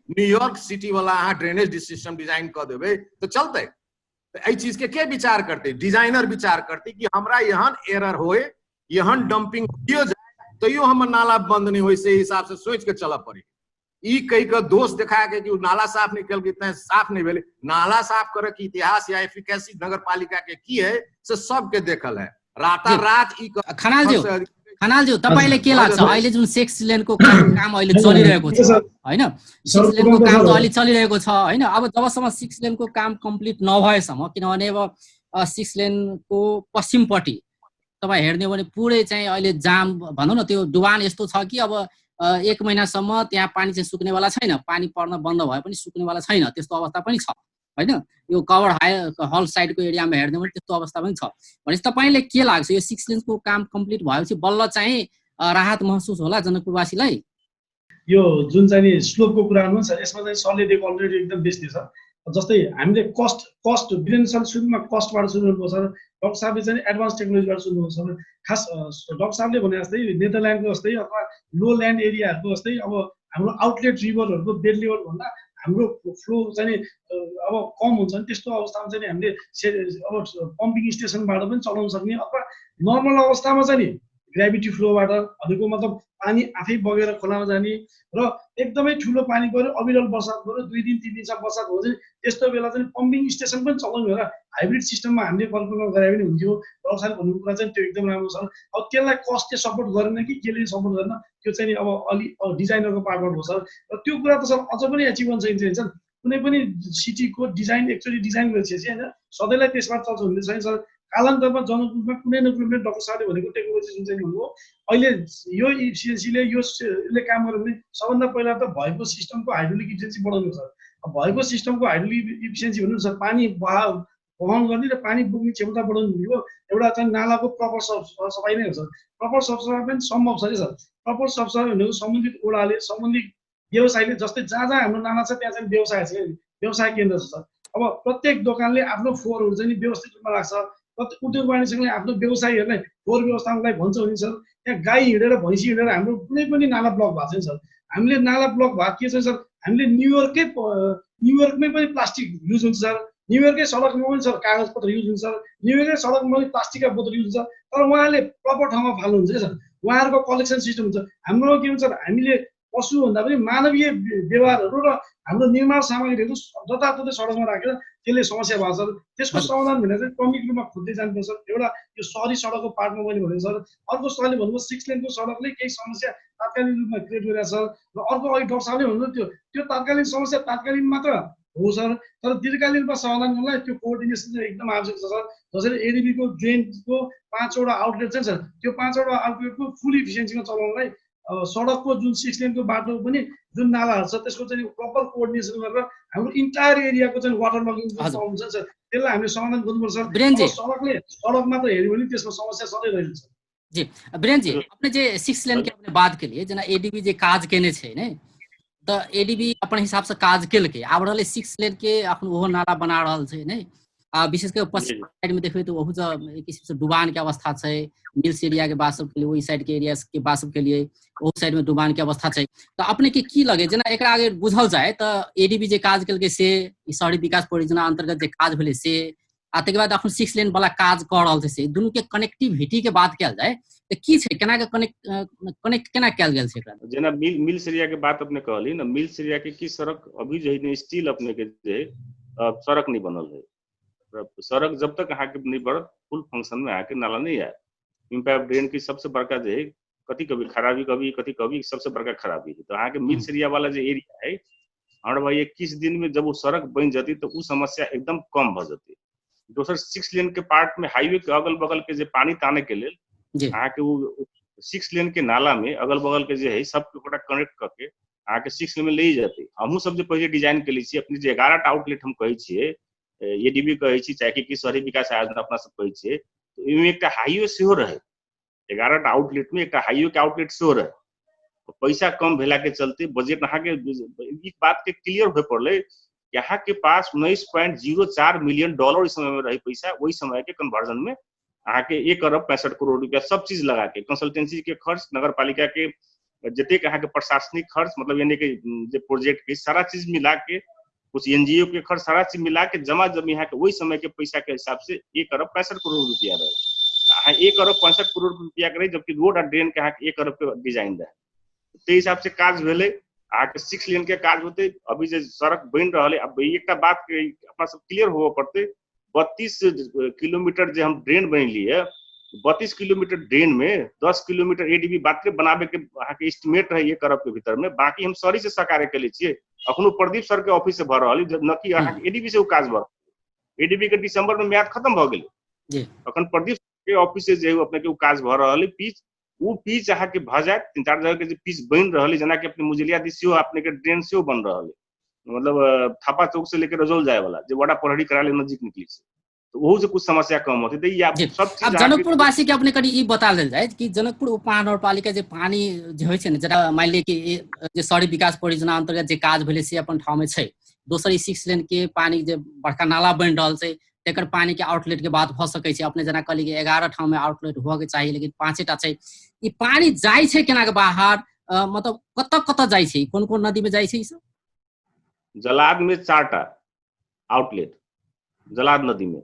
Speaker 3: न्यूयॉर्क सिटी वाला अहाँ ड्रेनेज सिस्टम डिजाइन कर देवे तो चलते। तो एहि चीज के विचार करते, डिजाइनर विचार करते कि हमरा यहाँ एरर होए, यहाँ डंपिंग हो जाए तो हमर नाला बंद नहीं हो, से हिसाब से सोच के चल पड़े। ई कई का दोष दिखा के कि नाला साफ नहीं कल इतना साफ नहीं भेले, नाला साफ करे के इतिहास या एफिकेसी नगर पालिका के की है से सबके देखल है। रात ई
Speaker 1: खनाल ज्यू तपाईले के लाग्छ अहिले जुन 6 लेनको काम अहिले चलिरहेको छ हैन, 6 लेनको काम त अहिले चलिरहेको छ हैन। अब जबसम्म 6 लेनको काम कम्प्लिट नभएसम्म, किनभने अब 6 लेनको पश्चिमपट्टि तपाई हेर्ने हो भने पुरै चाहिँ अहिले जाम भनौं न, त्यो डुबान यस्तो छ कि अब 1 महिनासम्म त्यहाँ पानी चाहिँ सुक्नेवाला छैन, पानी पर्न बन्द भए पनि सुक्नेवाला छैन, त्यस्तो अवस्था पनि छ हैन। यो कभर हल साइडको एरियामा हेर्ने भने त्यस्तो अवस्था पनि छ। भनेपछि तपाईले के लाग्छ यो 6 लेनको काम कम्प्लिट भएपछि बल्ल चाहिँ राहत महसुस होला जनकपुरवासीलाई?
Speaker 4: यो जुन चाहिँ नि स्लोपको कुरा गर्नु छ यसमा चाहिँ सरले दिएको अलरेडी एकदम बेसी छ। जस्तै हामीले कस्ट वीरेन्द्र सुरुमा कस्टबाट सुरु गर्नुपर्छ, डाक्टर साहबले चाहिँ एडभान्स टेक्नोलोजीबाट सुरु गर्नुपर्छ। खास डाक्टर साहबले भने जस्तै नेदरल्यान्डको जस्तै अथवा लो ल्यान्ड एरियाहरूको जस्तै अब हाम्रो आउटलेट रिभरहरूको बेड लेभल भन्दा हाम्रो फ्लो चाहिँ अब कम हुन्छ नि, त्यस्तो अवस्थामा चाहिँ हामीले अब पम्पिङ स्टेसनबाट पनि चलाउन सक्ने अथवा नर्मल अवस्थामा चाहिँ नि ग्रेभिटी फ्लोबाट भनेको मतलब पानी आफै बगेर खोलामा जाने र एकदमै ठुलो पानी पर्यो, अविरल बर्सात पर्यो, 2 दिन 3 दिनसम्म बर्सात हो चाहिँ त्यस्तो बेला चाहिँ पम्पिङ स्टेसन पनि चलाउनु होला। हाइब्रिड सिस्टममा हामीले कल्पना गरे पनि हुन्थ्यो। व्यवसाय भन्ने कुरा चाहिँ त्यो एकदम राम्रो छ। अब त्यसलाई कस्टले सपोर्ट गरेन कि केले सपोर्ट गरेन त्यो चाहिँ नि अब अलि डिजाइनरको पार्टबाट हो सर। र त्यो कुरा त सर अझ पनि एचिभमेन्ट चाहिँ कुनै पनि सिटीको डिजाइन एक्चुअली डिजाइन गरिसकेपछि होइन सधैँलाई त्यसमा चल्छ भन्ने छैन सर। कालान्तरमा जनकपुरमा कुनै न कुनै डक्टर साहबले भनेको टेक्नोलोजी जुन चाहिँ भन्नुभयो अहिले यो इफिसियन्सीले यसले काम गर्यो भने सबभन्दा पहिला त भएको सिस्टमको हाइड्रोलिक इफिसियन्सी बढाउनु छ। भएको सिस्टमको हाइड्रोलिक इफिसियन्सी भन्नु छ पानी वहन गर्ने र पानी बोक्ने क्षमता बढाउनु भनेको एउटा चाहिँ नालाको प्रपर सफाइ नै हो सर। प्रपर सफाइ पनि सम्भव छ कि सर। प्रपर सफाइ भनेको सम्बन्धित वडाले सम्बन्धित व्यवसायले जस्तै जहाँ जहाँ हाम्रो नाला छ त्यहाँ चाहिँ व्यवसाय छ, व्यवसाय केन्द्र छ सर। अब प्रत्येक दोकानले आफ्नो फोहोरहरू चाहिँ व्यवस्थित रूपमा राख्छ। प्रत्येक उद्योग वाणिज्यले आफ्नो व्यवसायीहरूलाई फोहोर व्यवस्थापनलाई भन्छ भने सर त्यहाँ गाई हिँडेर भैँसी हिँडेर हाम्रो कुनै पनि नाला ब्लक भएको छैन सर। हामीले नाला ब्लक भएको के छ सर, हामीले न्युयोर्कमै पनि प्लास्टिक युज हुन्छ सर। न्युयोर्कै सडकमा पनि सर कागज पत्र युज हुन्छ सर। न्युयोर्कै सडकमा पनि प्लास्टिकका बोतल युज हुन्छ। तर उहाँले प्रपर ठाउँमा फाल्नुहुन्छ क्या सर। उहाँहरूको कलेक्सन सिस्टम हुन्छ। हाम्रो के हुन्छ हामीले पशुभन्दा पनि मानवीय व्यवहारहरू र हाम्रो निर्माण सामग्रीहरू जताततै सडकमा राखेर त्यसले समस्या भएको छ। त्यसको समाधान भनेर चाहिँ क्रमिक रूपमा खोज्दै जानुपर्छ। एउटा यो सहरी सडकको पार्टमा मैले भने सर। अर्को सरले भन्नुभयो 6 लेनको सडकले केही समस्या तात्कालिक रूपमा क्रिएट गरिरहेको छ र अर्को अघि डक्टर साहबले भन्नुभयो त्यो तात्कालिक समस्या तात्कालिक मात्र हो सर। तर दीर्घकालीन रूपमा समाधान गर्नलाई त्यो कोअर्डिनेसन चाहिँ एकदम आवश्यक छ सर। जसरी एडिबीको ड्रेनको 5 वटा आउटलेट छ नि सर, त्यो 5 वटा आउटलेटको फुल इफिसियन्सीमा चलाउनलाई सडकको जुन 6 लेनको बाटो पनि जुन नालाहरू छ त्यसको चाहिँ प्रपर कोअर्डिनेसन गरेर हाम्रो इन्टायर एरियाको चाहिँ वाटर लगिङ प्रब्लम छ सर, त्यसलाई हामीले समाधान गर्नुपर्छ। सडकले सडक मात्र हेऱ्यो भने त्यसको समस्या सधैँ रहन्छ।
Speaker 1: जी बीरेन जी, अपने जे 6 लेन के अपने बात के लिए जना एडीबी जे काज केने छै ने, तो एडीबी अपन हिसाब से काज केल के आब रहले 6 लेन के अपन ओहो नाला बना रहल छै ने। विशेष कर पश्चिम साइड में देखबे तो ओहु ज एक किस्म से डुबान के अवस्था छै। मिल्स एरिया के बात सब के लिए ओई साइड के एरिया के बात सब के लिए ओहु साइड में डुबान के अवस्था छै। तो अपने के की लगे जना एकरा आगे बुझल जाए तो एडीबी जे काज केल के से शहरी विकास परियोजना अंतर्गत जे काज भेले से आ तके बाद अपन 6 लेन वाला काज कर रहल छै से दुनु के कनेक्टिविटी के बात कैल जाए तो की छै, केना के कनेक्ट केना कैल गेल छै एकरा।
Speaker 2: जना मिल्स एरिया के बात अपने कहली ना, मिल्स एरिया के की सड़क अभी जो है स्टील अपने के जे सड़क नहीं बनल है। सड़क जब तक अहाँ के नहीं बढ़त फुल फंक्शन में आके नाला नहीं आए। इम्पैक्ट ड्रेन की सबसे बड़का जो है कभी खराबी कभी सबसे बड़का खराबी है। तो अहाँ के मिल्स एरिया वाला जो एरिया है हमारे भाई 21 दिन में जब वो सड़क बन जाती तो वो समस्या एकदम कम भ जाती। दोसर 6 लेन के पार्ट में हाईवे के अगल बगल के जो पानी ताने के लिए अहाँ के वो 6 लेन के नाला में अगल बगल के जो है सबके पूरा कनेक्ट करके अहाँ के 6 लेन में ले जाते। हमहू सब जो पहले डिजाइन के लिए अपनी जो 11टा आउटलेट हम कहे छिए एडीबी कहे छी चाहे कि शहरी विकास आयोजना अपना सब कहे छिए, तो इमे एकटा हाईवे सेहो रहे। 11टा आउटलेट में एक हाईवे के आउटलेट सेहो रहे। पैसा कम भेला के चलते बजट अहाँ के एक बात के क्लियर हो पड़ले यहाँ के पास $19.04 मिलियन इस समय में रही पैसा। वही समय के कन्वर्जन में अहाँ के 1 अरब 65 करोड़ रुपया सब चीज लगा के कंसल्टेंसी के खर्च, नगर पालिका के जतेक अहाँ के प्रशासनिक खर्च, मतलब यानी कि जे प्रोजेक्ट के सारा चीज मिला के कुछ एनजीओ के खर्च सारा चीज मिला के जमा यहाँ के वही समय के पैसा के हिसाब से 1 अरब 65 करोड़ रुपया रहे। 1 अरब 65 करोड़ रुपया के रहे, जबकि रोड और ड्रेन के अहाँ के 1 अरब के डिजाइन रहे। ते हिसाब से काज भेले। अहाँ के 6 लेन के काज होते। अभी जो सड़क बन रहा है, अब एक बात अपना सब क्लियर हो पड़ते 32 किलोमीटर जो हम ड्रेन बनली है, 32 किलोमीटर ड्रेन में 10 किलोमीटर एडीबी बात बनाबे के अहाँ के एस्टिमेट रहे 1 अरब के भीतर में। बाकी हम सॉरी से सकारे के लिए अखनो प्रदीप सर के ऑफिस से भर रहा न कि अहाँ के एडीबी से वो काज भर। एडीबी के दिसंबर में म्याद खत्म हो गेले। अखन प्रदीप के ऑफिस से जो अपने के वो काज भर रहा पीच वो पीच अहाँ के भ जाए 3-4 जगह के जो पीच बन रहा जना कि अपने मुजलिया दिसियो अपने के ड्रेन से बन रहा है, मतलब थापा चौक से लेकर रजौल जाए वाला जो बड़ा पढ़ी कराले नजदीक निकली से, तो वहू से कुछ समस्या कम होती। तो ये सब चीज
Speaker 1: अब जनकपुर वासी के अपने कड़ी ई बता लेल जाए कि जनकपुर उपमहानगरपालिका जे पानी जे होय छै ने, जरा मान ले कि जे शहरी विकास परियोजना अंतर्गत जे काज भेले से अपन ठाव में छै। दोसर ई 6 लेन के पानी जे बड़का नाला बन रहल छै तेकर पानी के आउटलेट के बात भ सकै छै। अपने जना कहली कि 11 ठाव में आउटलेट हो के चाहिए, लेकिन 5टा छै। ई पानी जाय छै केना के बाहर, मतलब कत जाय छै, कोन नदी में जाय छै ई सब?
Speaker 2: जलाद में 4टा आउटलेट जलाद नदी में,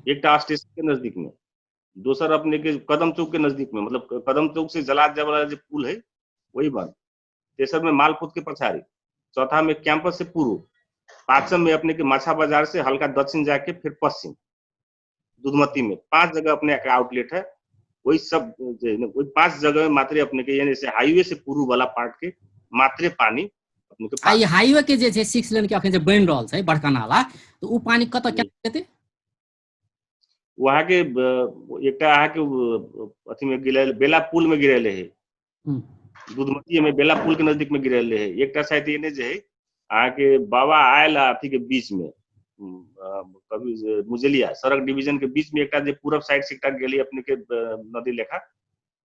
Speaker 2: एकटा स्टेशन के नजदीक में, दोसर अपने के कदम चौक के नजदीक में, मतलब कदम चौक से जलाद जाए वाला जो पुल है वही बंद, तेसर में मालपुत के पछाड़ी, चौथा में कैंपस से पूर्व, पांचम में अपने के माछा बाजार से हल्का दक्षिण जाके फिर पश्चिम दुधमती में 5 जगह अपने का आउटलेट है। वही सब वही 5 जगह में मात्रे अपने के यानी से हाईवे से पूर्व वाला पार्ट के मात्रे पानी अपने के
Speaker 1: आ ई
Speaker 2: पास।
Speaker 1: हाईवे के जे छै 6 लेन के अखन जे बनि रहल छै बड़का नाला, तो उ पानी कतऽ केना जेतै?
Speaker 2: वहाँ के एकटा अहाँ के अथी में गिरल, बेला पुल में गिरल है, दूधमती में बेला पुल के नजदीक में गिरल है। एकटा शायद एने जे है अहाँ के बाबा आयल अथी के बीच में कभी मुजलिया सड़क डिवीजन के बीच में एकटा जे पूरब साइड से एकटा गेली अपने के नदी लेखा,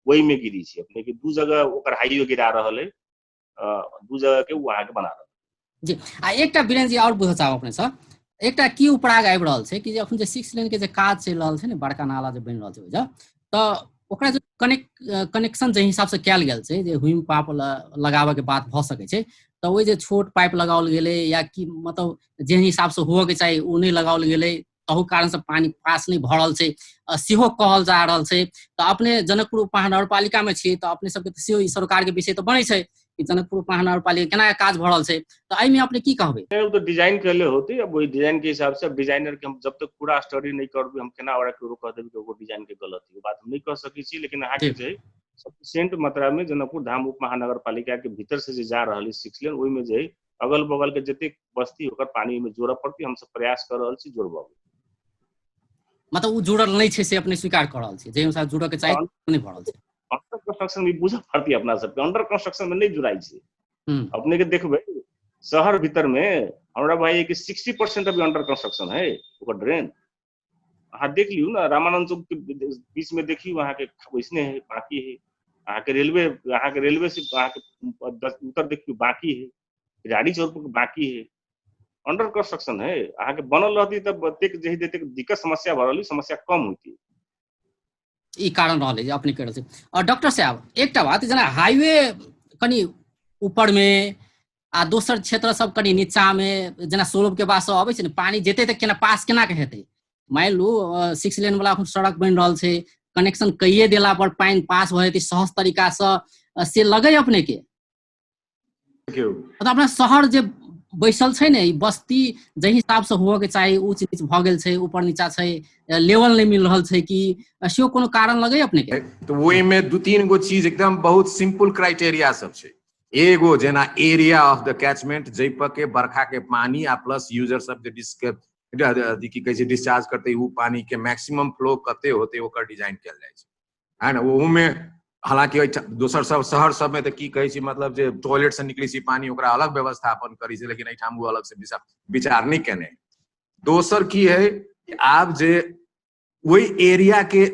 Speaker 2: वही में गिरी छै। अपने के दू जगह ओकर हाईवे गिरा रहल है, दू जगह के वहाँ के बना रहल
Speaker 1: जी। आ एकटा वीरेन्द्र जी और बुझऽ चाहब अपने से, एकटा की उपराग आबि रहल छै कि जे अखन जे 6 लेन के जे काज चलि रहल छै ने, बड़का नाला जे बनि रहल छै ओइजा, तऽ ओकरा जे कनेक्शन जे हिसाब से कयल गेल छै, जे हुइम पाप लगाबऽ के बात भऽ सकै छै, तऽ ओइ जे छोट पाइप लगाओल गेलै या कि मतलब जेहन हिसाब से हुअ के चाही उ नहि लगाओल गेलै, तहु कारण से पानी पास नहीं भऽ रहल छै सेहो कहल जा रहल छै। तऽ अपने जनकपुर महानगरपालिका में छी, तऽ अपने सबके तऽ सेहो ई सरकार के विषय तऽ बनै छै कि जनकपुर महानगरपालिका केना काज भऽ रहल छै, तऽ एहिमे अपने की कहबै?
Speaker 2: है। वो तो डिजाइन कैले होती, अब वही डिजाइन के हिसाब से, अब डिजाइनर के हम जब तक पूरा स्टडी नहीं करबे हम केना ओकरा के कह देबै कि वो डिजाइन के गलत है, बात हम नहीं कह सकै छी। लेकिन अहाँ के जे सफिशिएंट मात्रा में जनकपुर धाम उप महानगरपालिका के भीतर से जे जा रहल है 6 लेन, ओहि में जे अगल बगल के जते बस्ती ओकर पानी में जोड़ऽ पड़ती, हम सब प्रयास कर रहल छी जोड़बा।
Speaker 1: मतलब उ जुड़ल नहीं छै से अपने स्वीकार कर रहल छी, जे अनुसार जुड़ऽ के चाही नहीं भऽ रहल छै।
Speaker 2: अंडर कंस्ट्रक्शन भी बुझ पड़ती अपना सबके, अंडर कंस्ट्रक्शन में नहीं जुड़ाई छै। अपने के देखबे शहर भीतर में हमरा भाई कि 60% अभी अंडर कंस्ट्रक्शन है ओकर ड्रेन। अहाँ देख लियो ना, रामानंद चौक के बीच में देखियो वहाँ के वैसने है, बाकी है। अहाँ के रेलवे से अहाँ के उत्तर देखियो बाकी है, राड़ी चौक पर बाकी है, अंडर कंस्ट्रक्शन है। अहाँ के बनल रहती तब जही देते दिक्कत समस्या भऽ रहल, समस्या कम होती।
Speaker 1: ई कारण रहलै जे अपने कह रहल छी। और डॉक्टर साहब एकटा बात, जेना हाईवे कनी ऊपर में आ दोसर क्षेत्र सब कनी नीचा में, जेना सोलब के बाद सब अबै छै ने, पानी जेतै तऽ केना पास केना के हेतै? मान लू 6 लेन वाला सड़क बनि रहल छै, कनेक्शन कइए देला पर पानी पास भऽ जेतै सहज तरीका से लगै अपने के? मतलब अपना शहर जे बैसल छै ने, ई बस्ती जहि हिसाब से हुअ के चाही ऊंच नीच भऽ गेल छै, ऊपर नीचा छै, लेवल नहीं मिल रहल छै, कि सेहो कोनो कारण लगे अपने के?
Speaker 3: तो वही में 2-3 गो चीज एकदम बहुत सिंपल क्राइटेरिया सब छै। एगो जेना एरिया ऑफ द कैचमेंट, जै पर के बरखा के पानी आ प्लस यूजर सब जे की कहे छै डिस्चार्ज करते उ पानी के मैक्सिमम फ्लो कते होते ओकर डिजाइन कैल जाय छै, है ना। वो में हालांकि दोसर सब शहर सब में तो की कहे छी, मतलब जे टॉयलेट से निकली सी पानी ओकरा अलग व्यवस्थापन करी छै, लेकिन एठाम वो अलग से विचार नहीं केने। दोसर की है कि आप जे वही एरिया के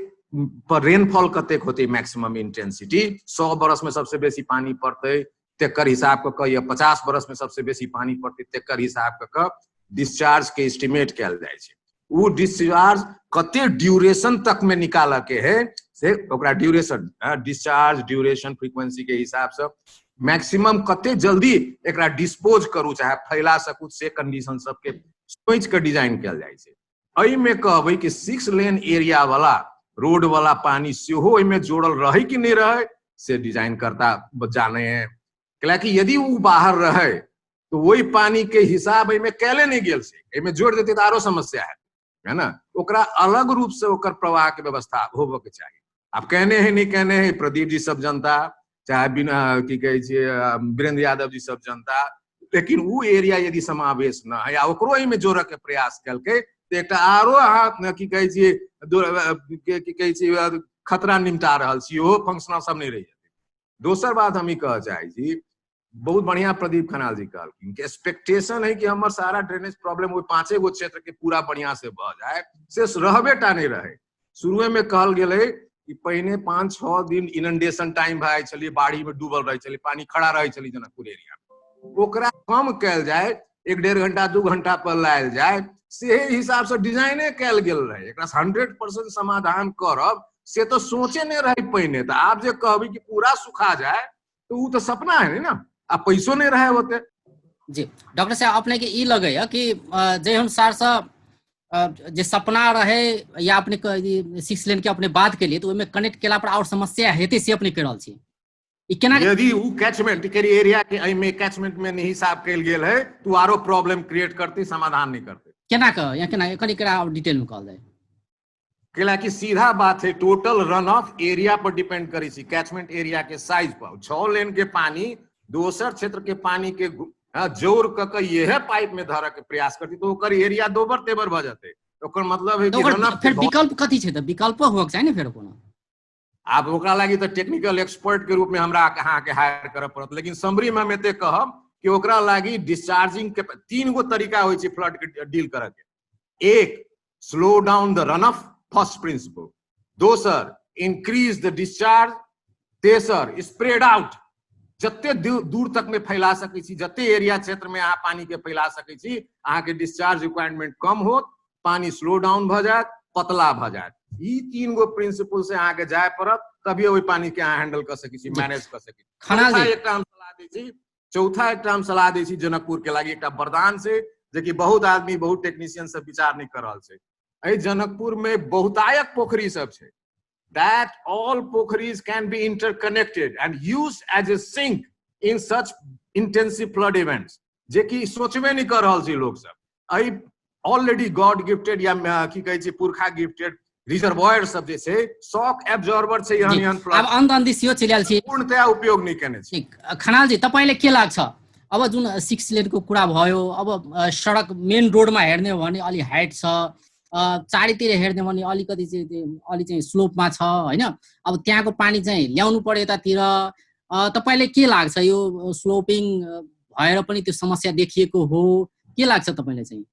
Speaker 3: पर रेनफॉल कतेक होते, मैक्सिमम इंटेंसिटी 100 बरस में सबसे बेसी पानी पड़ते तेकर हिसाब क या 50 बरस में सबसे बेसी पानी पड़ते तेकर हिसाब क डिस्चार्ज के एस्टिमेट कैल जाय छै। वो डिस्चार्ज कते ड्यूरेशन तक में निकाल के है से ओकरा ड्यूरेशन, डिस्चार्ज ड्यूरेशन फ्रीक्वेंसी के हिसाब से मैक्सिमम कते जल्दी एकरा डिस्पोज करू चाहे फैला सकू से कंडीशन सबके सोच के डिजाइन कैल जाय छै। एहि में कहबै कि 6 लेन एरिया वाला रोड वाला पानी सेहो में जोड़ल रहे कि नहीं रहे से डिजाइन करता जाने हैं। कैलाकि यदि वो बाहर रहे तो वही पानी के हिसाब में कैले नहीं गेल से, में जोड़ देते तो आरो समस्या है ना। ओकरा अलग रूप से ओकर प्रवाह के व्यवस्था होबे के चाहिए। आप कहने हैं नहीं कहने हैं, प्रदीप जी सब जनता चाहे बिना की कहे छै वीरेंद्र यादव जी सब जनता, लेकिन वो एरिया यदि समावेश न है या ओकरो में जोड़े के प्रयास कलकै तो एक आरो अहाँ की कहे छै खतरा निमटा रहल छी, ओहो फंक्शनल सब नहीं रह जेतै। दोसर बात हम ई कह चाहे छी, बहुत बढ़िया प्रदीप खनाल जी कहलखिन कि एक्सपेक्टेशन है कि हमर सारा ड्रेनेज प्रॉब्लम वो 5 गो क्षेत्र के पूरा बढ़िया से भ जाए, से रहबे टा नहीं रहे। शुरुए में कहल गेलै कि पहिने 5-6 दिन इनंडेशन टाइम भए छलिए, बाढ़ी में डूबल रहे छलिए, पानी खड़ा रहे छलिए जनकपुर एरिया में, ओकरा कम कैल जाए, 1-1.5 घंटा 2 घंटा पर लायल जाए, से हिसाब से डिजाइने कैल गेल रहे। एकरा 100% समाधान करब से तो सोचे नहीं रहे पहिने। तो आप जे कहबी कि पूरा सुखा जाए तो वो तो सपना है ना, आ पैसो नहीं रहे होते।
Speaker 1: जी डॉक्टर साहब अपने के ई लगे कि जे अनुसार से जे सपना रहे या अपने 6 लेन के अपने बात के लिए, तो ओहिमे कनेक्ट केला पर और समस्या हेतै से अपने कह रहल छी। ई केना
Speaker 3: यदि वो कैचमेंट के एरिया के एमे कैचमेंट में नहीं हिसाब कैल गेल है तो आरो प्रॉब्लम क्रिएट करते, समाधान नहीं करते।
Speaker 1: केना क या केना कनी एकरा और डिटेल में कहल जाए?
Speaker 3: कि सीधा बात है, टोटल रन ऑफ एरिया पर डिपेंड करी सी, कैचमेंट एरिया के साइज पर। 6 लेन के पानी दोसर क्षेत्र के पानी के जोर क यह पाइप में धरे के प्रयास करती तो ओकर एरिया दोबर तेबर भ जाते। ओकर मतलब है कि रनअप
Speaker 1: फिर विकल्प कथी छै त विकल्प होक चाहिए फिर कोनो
Speaker 3: आब ओकरा लागि त टेक्निकल एक्सपर्ट के रूप में हमरा कहाँ के हायर करऽ पड़त। लेकिन समरी में हम एते कहब कि ओकरा लागि डिस्चार्जिंग के 3 गो तरीका होइ छै फ्लड के डील करे के। एक, slow down the run of, first principle. दोसर, इंक्रीज द डिस्चार्ज। तेसर, स्प्रेड आउट, जते दूर तक में फैला सकै छी, जते एरिया क्षेत्र में अहाँ पानी के फैला सकै छी, अहाँ के डिस्चार्ज रिक्वायरमेंट कम होत, पानी स्लो डाउन भ जात, पतला भ जात। ई 3 गो प्रिंसिपल से अहाँ के जाय पड़त, तभी ओइ पानी के अहाँ हैंडल कर सकै छी, मैनेज कर सकै छी। चौथा एकटा हम सलाह दै छी, जनकपुर के लागि एकटा वरदान से, जे कि बहुत आदमी बहुत टेक्नीशियन सब विचार नहीं कर रहल छै। एहि जनकपुर में बहुतायक पोखरी सब छै, that all पोखरीज can be interconnected and used as a sink in such intensive flood events, जे कि सोचबे नहीं कर रहल छै लोग सब। एहि ऑलरेडी गॉड गिफ्टेड या की कहै छै पुरखा गिफ्टेड रिजर्वायर सब जे छै, शॉक एब्जॉर्बर छै, एहन
Speaker 1: अब अन्धसियो चलिआल छै,
Speaker 3: पूर्णतया उपयोग नहीं केने छै।
Speaker 1: खनाल जी तपाईले के लाग्छ अब जुन 6 लेन को कुरा भयो, अब सडक मेन रोडमा हेर्ने हो भने अलि हाइट छ, चारैतिर हेर्ने भने अलिकति चाहिँ स्लोपमा छ हैन। अब त्यहाँको पानी चाहिँ ल्याउनु पर्यो यतातिर, तपाईलाई के लाग्छ यो स्लोपिङ भएर पनि त्यो समस्या देखिएको हो, के लाग्छ तपाईलाई चाहिँ?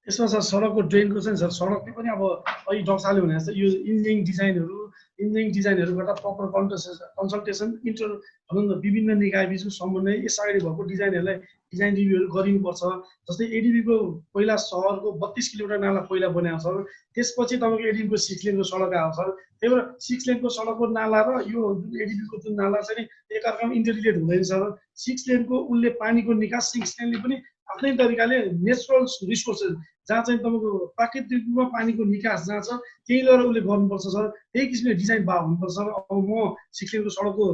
Speaker 4: यसमा सर सडकको ड्रेनको चाहिँ सर सडकले पनि अब अहिले डक्साले भने जस्तो यो इन्जिनियरिङ डिजाइनहरू गर्दा प्रपर कन्सल्टेसन इन्टर भनौँ न विभिन्न निकाय बिचको समन्वय, यस अगाडि भएको डिजाइनहरूलाई डिजाइन रिभ्यूहरू गरिनुपर्छ। जस्तै एडिबीको पहिला सहरको 32 किलोमिटर नाला पहिला बनाएको छ, त्यसपछि तपाईँको एडिबीको 6 लेनको सडक आएको छ। त्यही भएर 6 लेनको सडकको नाला र यो जुन एडिबीको जुन नाला चाहिँ एकअर्कामा इन्टररिलेट हुँदैन सर। 6 लेनको उसले पानीको निकास 6 लेनले पनि आफ्नै तरिकाले नेचुरल रिसोर्सेस जहाँ चाहिँ तपाईँको प्राकृतिक रूपमा पानीको निकास जहाँ छ त्यही लिएर उसले गर्नुपर्छ सर। त्यही किसिमले डिजाइन भए हुनुपर्छ सर। अब म 6 लेनको सडकको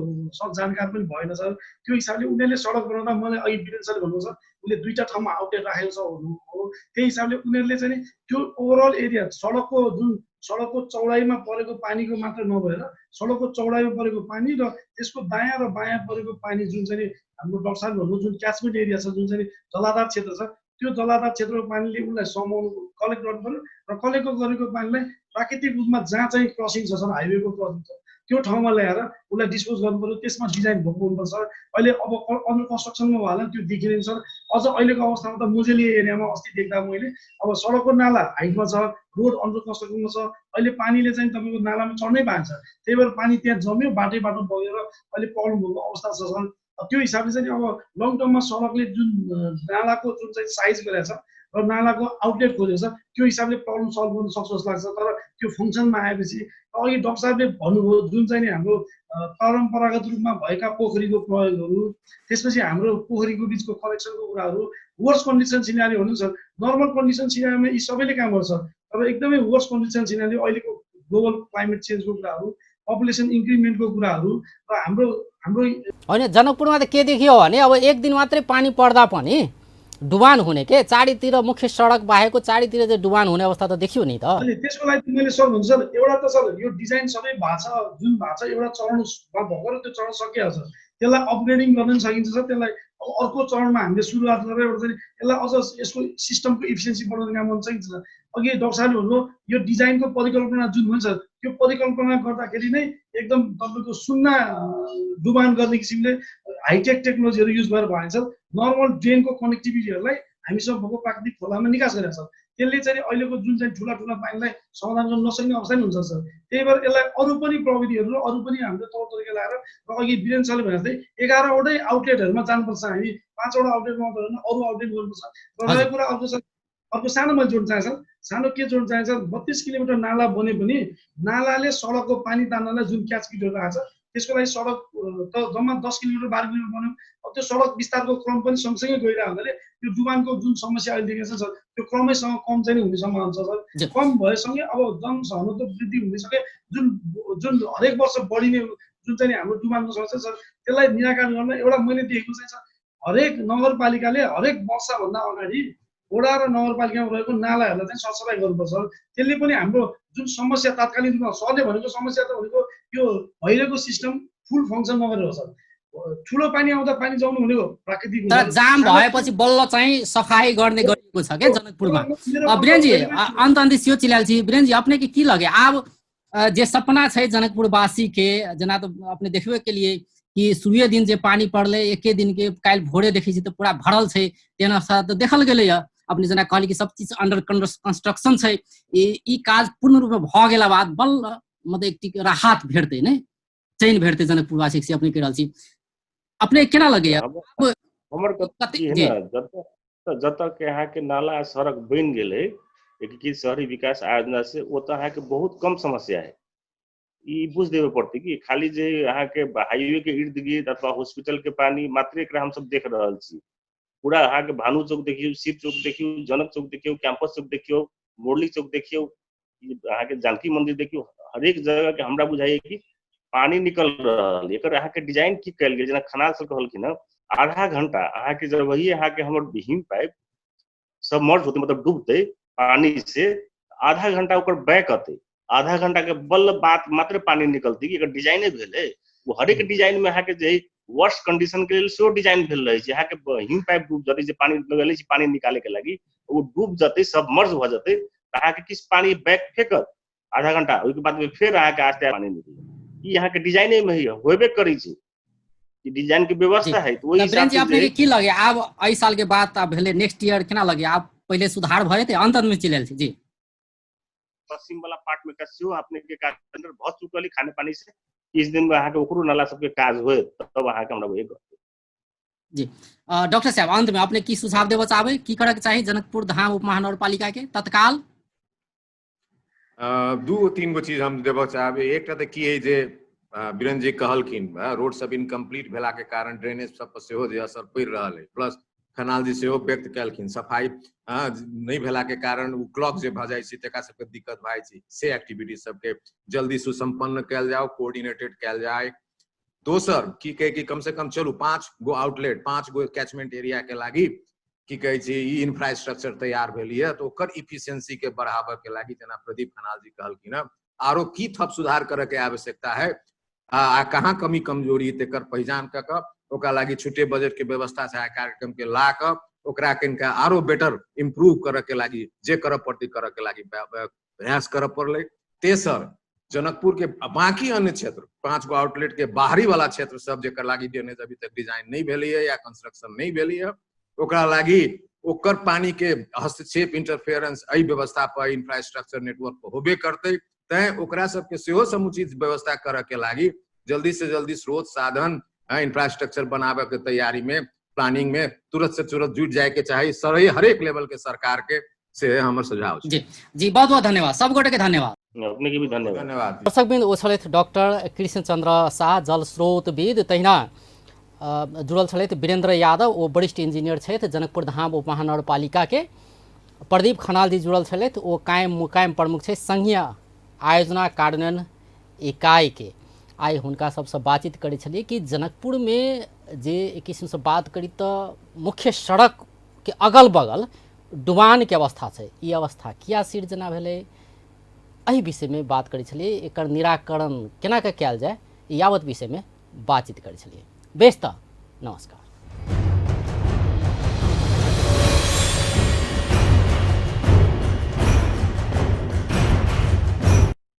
Speaker 4: जानकार पनि भएन सर, त्यो हिसाबले उनीहरूले सडक बनाउँदा मलाई अघि वीरेन्द्र सरले भन्नुभएको छ उसले 2टा ठाउँमा आउटलेट राखेको छ हो, त्यही हिसाबले उनीहरूले चाहिँ त्यो ओभरअल एरिया सडकको चौडाइमा परेको पानीको मात्र नभएर सडकको चौडाइमा परेको पानी र त्यसको दायाँ र बायाँ परेको पानी जुन चाहिँ हाम्रो डक्साल भन्नु जुन क्याचमेन्ट एरिया छ, जुन चाहिँ जलाधार क्षेत्र छ, त्यो जलाधार क्षेत्रको पानीले उसलाई समाउनु कलेक्ट गर्नु पर्यो र कलेक्ट गरेको पानीलाई प्राकृतिक रूपमा जहाँ चाहिँ क्रसिङ छ सर, हाइवेको क्रसिङ छ त्यो ठाउँमा ल्याएर उसलाई डिस्पोज गर्नु पर्यो। त्यसमा डिजाइन भएको हुनुपर्छ। अहिले अब अन्डर कन्स्ट्रक्सनमा भयो होला त्यो देखिँदैन सर। अझ अहिलेको अवस्थामा त मुजेली एरियामा अस्ति देख्दा मैले अब सडकको नाला हाइटमा छ, रोड अन्डर कन्स्ट्रक्सनमा छ, अहिले पानीले चाहिँ तपाईँको नालामा चढ्नै पाएको छ, त्यही भएर पानी त्यहाँ जम्यो, बाटो बगेर अहिले प्रब्लम भएको अवस्था छ सर। त्यो हिसाबले चाहिँ अब लङ टर्ममा सडकले जुन नालाको जुन चाहिँ साइज गरेको छ र नालाको आउटलेट खोजेको छ त्यो हिसाबले प्रब्लम सल्भ गर्नु सक्छ जस्तो लाग्छ। तर त्यो फङ्सनमा आएपछि अघि डक्टर साहबले भन्नुभयो जुन चाहिँ हाम्रो परम्परागत रूपमा भएका पोखरीको प्रयोगहरू, त्यसपछि हाम्रो पोखरीको बिचको कनेक्सनको कुराहरू, वर्स कन्डिसन सिनारियो हुनु सर। नर्मल कन्डिसन सिनारियोमा यी सबैले काम गर्छ, तर एकदमै वर्स कन्डिसन सिनारियो अहिलेको ग्लोबल क्लाइमेट चेन्जको कुराहरू, पपुलेसन इन्क्रिमेन्टको कुराहरू र हाम्रो
Speaker 1: होइन जनकपुरमा त के देखियो भने अब एक दिन मात्रै पानी पर्दा पनि डुबान हुने के, चारैतिर मुख्य सडक बाहेकको चारैतिर चाहिँ डुबान हुने अवस्था त देखियो नि त।
Speaker 4: त्यसको लागि मैले सर भन्छ एउटा त सर यो डिजाइन सबै भएको छ, जुन भएको छ एउटा चढ्नुमा भर्खर त्यो चढ्न सकिएको छ, त्यसलाई अपग्रेडिङ गर्न सकिन्छ सर। त्यसलाई अब अर्को चरणमा हामीले सुरुवात गरेर एउटा चाहिँ यसलाई अझ यसको सिस्टमको इफिसियन्सी बढाउने काम गर्न सकिन्छ। अघि डक्टर साहबले भन्नुभयो यो डिजाइनको परिकल्पना जुन हुन्छ त्यो परिकल्पना गर्दाखेरि नै एकदम तपाईँको सुन्ना डुबान गर्ने किसिमले हाइटेक टेक्नोलोजीहरू युज गरेर भएछ। नर्मल ड्रेनको कनेक्टिभिटीहरूलाई हामीसँग भएको प्राकृतिक खोलामा निकास गरेको छ, त्यसले चाहिँ अहिलेको जुन चाहिँ ठुला पानीलाई समाधान गर्न नसक्ने अवस्था नि हुन्छ सर। त्यही भएर यसलाई अरू पनि प्रविधिहरू र अरू पनि हामीले तौर तरिका लगाएर र अघि वीरेन्द्र सरले भने जस्तै 11वटै आउटलेटहरूमा जानुपर्छ, हामी 5वटा आउटलेटमा मात्र होइन अरू आउटलेट गर्नुपर्छ। र रहेको कुरा अर्को सानो मैले जोड्न चाहेँ सर, सानो के जोड्न चाहेँ सर, 32 किलोमिटर नाला बने पनि नालाले सडकको पानी तान्नलाई जुन क्याचपिटहरू आएको छ त्यसको लागि सडक त जम्मा 10 किलोमिटर 12 किलोमिटर बन्यो। अब त्यो सडक विस्तारको क्रम पनि सँगसँगै गइरहेको हुनाले त्यो डुबानको जुन समस्या अहिले देखेको छ सर त्यो क्रमैसँग कम चाहिँ हुने सम्भावना छ सर। कम भएसँगै अब जनघनत्व वृद्धि हुनेसँगै जुन हरेक वर्ष बढिने जुन चाहिँ हाम्रो डुबानको समस्या सर त्यसलाई निराकरण गर्न एउटा मैले देखेको चाहिँ सर हरेक नगरपालिकाले हरेक वर्षभन्दा अगाडि वडा र नगरपालिकामा रहेको नालाहरूलाई चाहिँ सरसफाइ गर्नुपर्छ। त्यसले पनि हाम्रो जुन समस्या तात्कालिक रूपमा सरले भनेको समस्या त भनेको यो भइरहेको सिस्टम फुल फङ्सन नगरेर हो सर। ठुलो पानी आउँदा पानी जम्नु भनेको प्राकृतिक
Speaker 1: तर
Speaker 4: हुन्छ।
Speaker 1: जाम भएपछि बल्ल चाहिँ सफाई गर्ने गरिएको छ के जनकपुरमा।
Speaker 4: मेरो
Speaker 1: वीरेन्द्र जी
Speaker 4: मतलब
Speaker 1: अंत अंतिसियो चिलाल छी। वीरेन्द्र जी अपने के की लगे आब जे सपना छै जनकपुर वासी के, जना तो अपने देखबे के लिए कि शुरुए दिन जे पानी पड़ले एके दिन के काल भोरे देखै छी तो पूरा भरल छै, तेना सा तो देखल गेलै है। अपने जना कहली कि सब चीज अंडर कंस्ट्रक्शन छै, ई काज पूर्ण रूप में भ गेला बाद बल्ल मतलब एक राहत भेटतै ने, चैन भेटतै जनकपुर वासी से अपने कह रहल छी। अपने केना लगे
Speaker 2: हमर कथी है ना, जब तक यहाँ के नाला सड़क बन गए एकीकृत शहरी विकास योजना से, वो तो यहाँ के बहुत कम समस्या है। ई बुझ देवे पड़ती कि खाली जे यहाँ के हाईवे के इर्द गिर्द अथवा हॉस्पिटल के पानी मात्र एक हम सब देख रहा छी। पूरा यहाँ के भानु चौक देखियो, शिव चौक देखियो, जनक चौक देखियो, कैंपस चौक देखियो, मुरली चौक देखियो, यहाँ के जानकी मंदिर देखियो, हर एक जगह के हमरा बुझाइए कि पानी निकल रहा है। यहाँ के डिजाइन की कल गई, जना खनाल से कहलखिन ना, आधा घंटा अहाँ के जब वही यहाँ के हमर हिम पाइप सबमर्ज होते मतलब डूबते पानी से, आधा घंटा ओकर बैक अते, आधा घंटा के बल्ल बात मात्र पानी निकलती कि डिजाइने भेले। वो हर एक डिजाइन में यहाँ के जे वर्ष कंडीशन के लिए सो डिजाइन भेल रहे यहाँ के हिम पाइप डूब जाते, जे पानी लगेले पानी निकाले के लगी वो डूब जाते, सबमर्ज हो जाते, अहाँ के किस पानी बैक फेंकत आधा घंटा, उसके बाद में फिर अहाँ के आस्ते पानी निकले। यहाँ के डिजाइने में ही होबे करी छी, डिजाइन की व्यवस्था है। तो वही हिसाब से
Speaker 1: अपने की लगे आब एहि साल के बाद अब भेले नेक्स्ट ईयर केना लगे आब पहले सुधार भए थे अंत में चलल छी। जी
Speaker 2: पश्चिम वाला पार्ट में कसियो अपने के अंदर बहुत चुकली खाने पानी से, इस दिन में अहाँ के ओकरो नाला सबके काज होए तब अहाँ के हमरा वही करते।
Speaker 1: जी डॉक्टर साहब अंत में अपने की सुझाव देबे चाहबे, की करे के चाहिए जनकपुर धाम उप महानगरपालिका के तत्काल?
Speaker 3: दू तीन गो चीज हम देबे चाहबे। एक तो की है जे वीरेन्द्र जी कहलखिन रोड सब इनकम्प्लीट भेला के कारण ड्रेनेज सब पर सेहो जे असर पड़ रहा है, प्लस खनाल जी सेहो व्यक्त कलखिन सफाई नहीं भेला के कारण वो क्लॉक जे भ जाय छै तका सबके दिक्कत भ जाय छै, से एक्टिविटी सबके जल्दी सुसंपन्न कैल जाओ, कोऑर्डिनेटेड कैल जाए। दोसर की कहे कि कम से कम चलू 5 गो आउटलेट 5 गो कैचमेंट एरिया के लागी की कहे छै ई इंफ्रास्ट्रक्चर तैयार भेलिए, तो ओकर इफिशिएंसी के बढ़ावे के लागी जना प्रदीप खनाल जी कहलखिन आरो की थप सुधार करे के आवश्यकता है, कहाँ कमी कमजोरी तेकर पहचान क ओकरा लागी छुट्टे बजट के व्यवस्था से कार्यक्रम के ला क ओकरा कनिका आरो बेटर इम्प्रूव करे के लागी जे कर पड़ती करे के लागी प्रयास करे पड़ले। तेसर जनकपुर के बाकी अन्य क्षेत्र 5 गो आउटलेट के बाहरी वाला क्षेत्र सब जेकर लागी ड्रेनेज अभी तक डिजाइन नहीं भेली है या कंस्ट्रक्शन नहीं भेली है, ओकरा लागी ओकर पानी के हस्तक्षेप इंटरफेरेंस एहि व्यवस्था पर इंफ्रास्ट्रक्चर नेटवर्क पर होबे करते, तैं ओकरा सबके सेहो समुचित व्यवस्था करे के लागी जल्दी से जल्दी स्रोत साधन इंफ्रास्ट्रक्चर बनावे के तैयारी में प्लानिंग में तुरंत से तुरंत जुट जाए के चाहिए सही हर एक लेवल के सरकार के, से हमर सुझाव छै।
Speaker 1: जी जी बहुत बहुत धन्यवाद, सब गोटे के धन्यवाद।
Speaker 2: अपने के भी धन्यवाद।
Speaker 1: दर्शकबिंद ओ छलथि डॉक्टर कृष्णचंद्र शाह जल स्रोतविद, तहिना जुड़ल छलथि वीरेन्द्र यादव ओ वरिष्ठ इंजीनियर छथि जनकपुर धाम उप महानगरपालिका के। प्रदीप खनाल जी जुड़ल छलथि ओ कायम प्रमुख छै संघीय आयोजना कार्यान्वयन इकाई के। आई हुनका सबसे बातचीत करै छलिए कि जनकपुर में जे एक किस्म से बात करी तो मुख्य सड़क के अगल बगल डुबान के अवस्था छै, ई अवस्था किया सिर्जना भेलै, एहि विषय में बात करै छलिए, एकर निराकरण केना के कयल जाय यावत विषय में बातचीत करै छलिए। बेस त नमस्कार।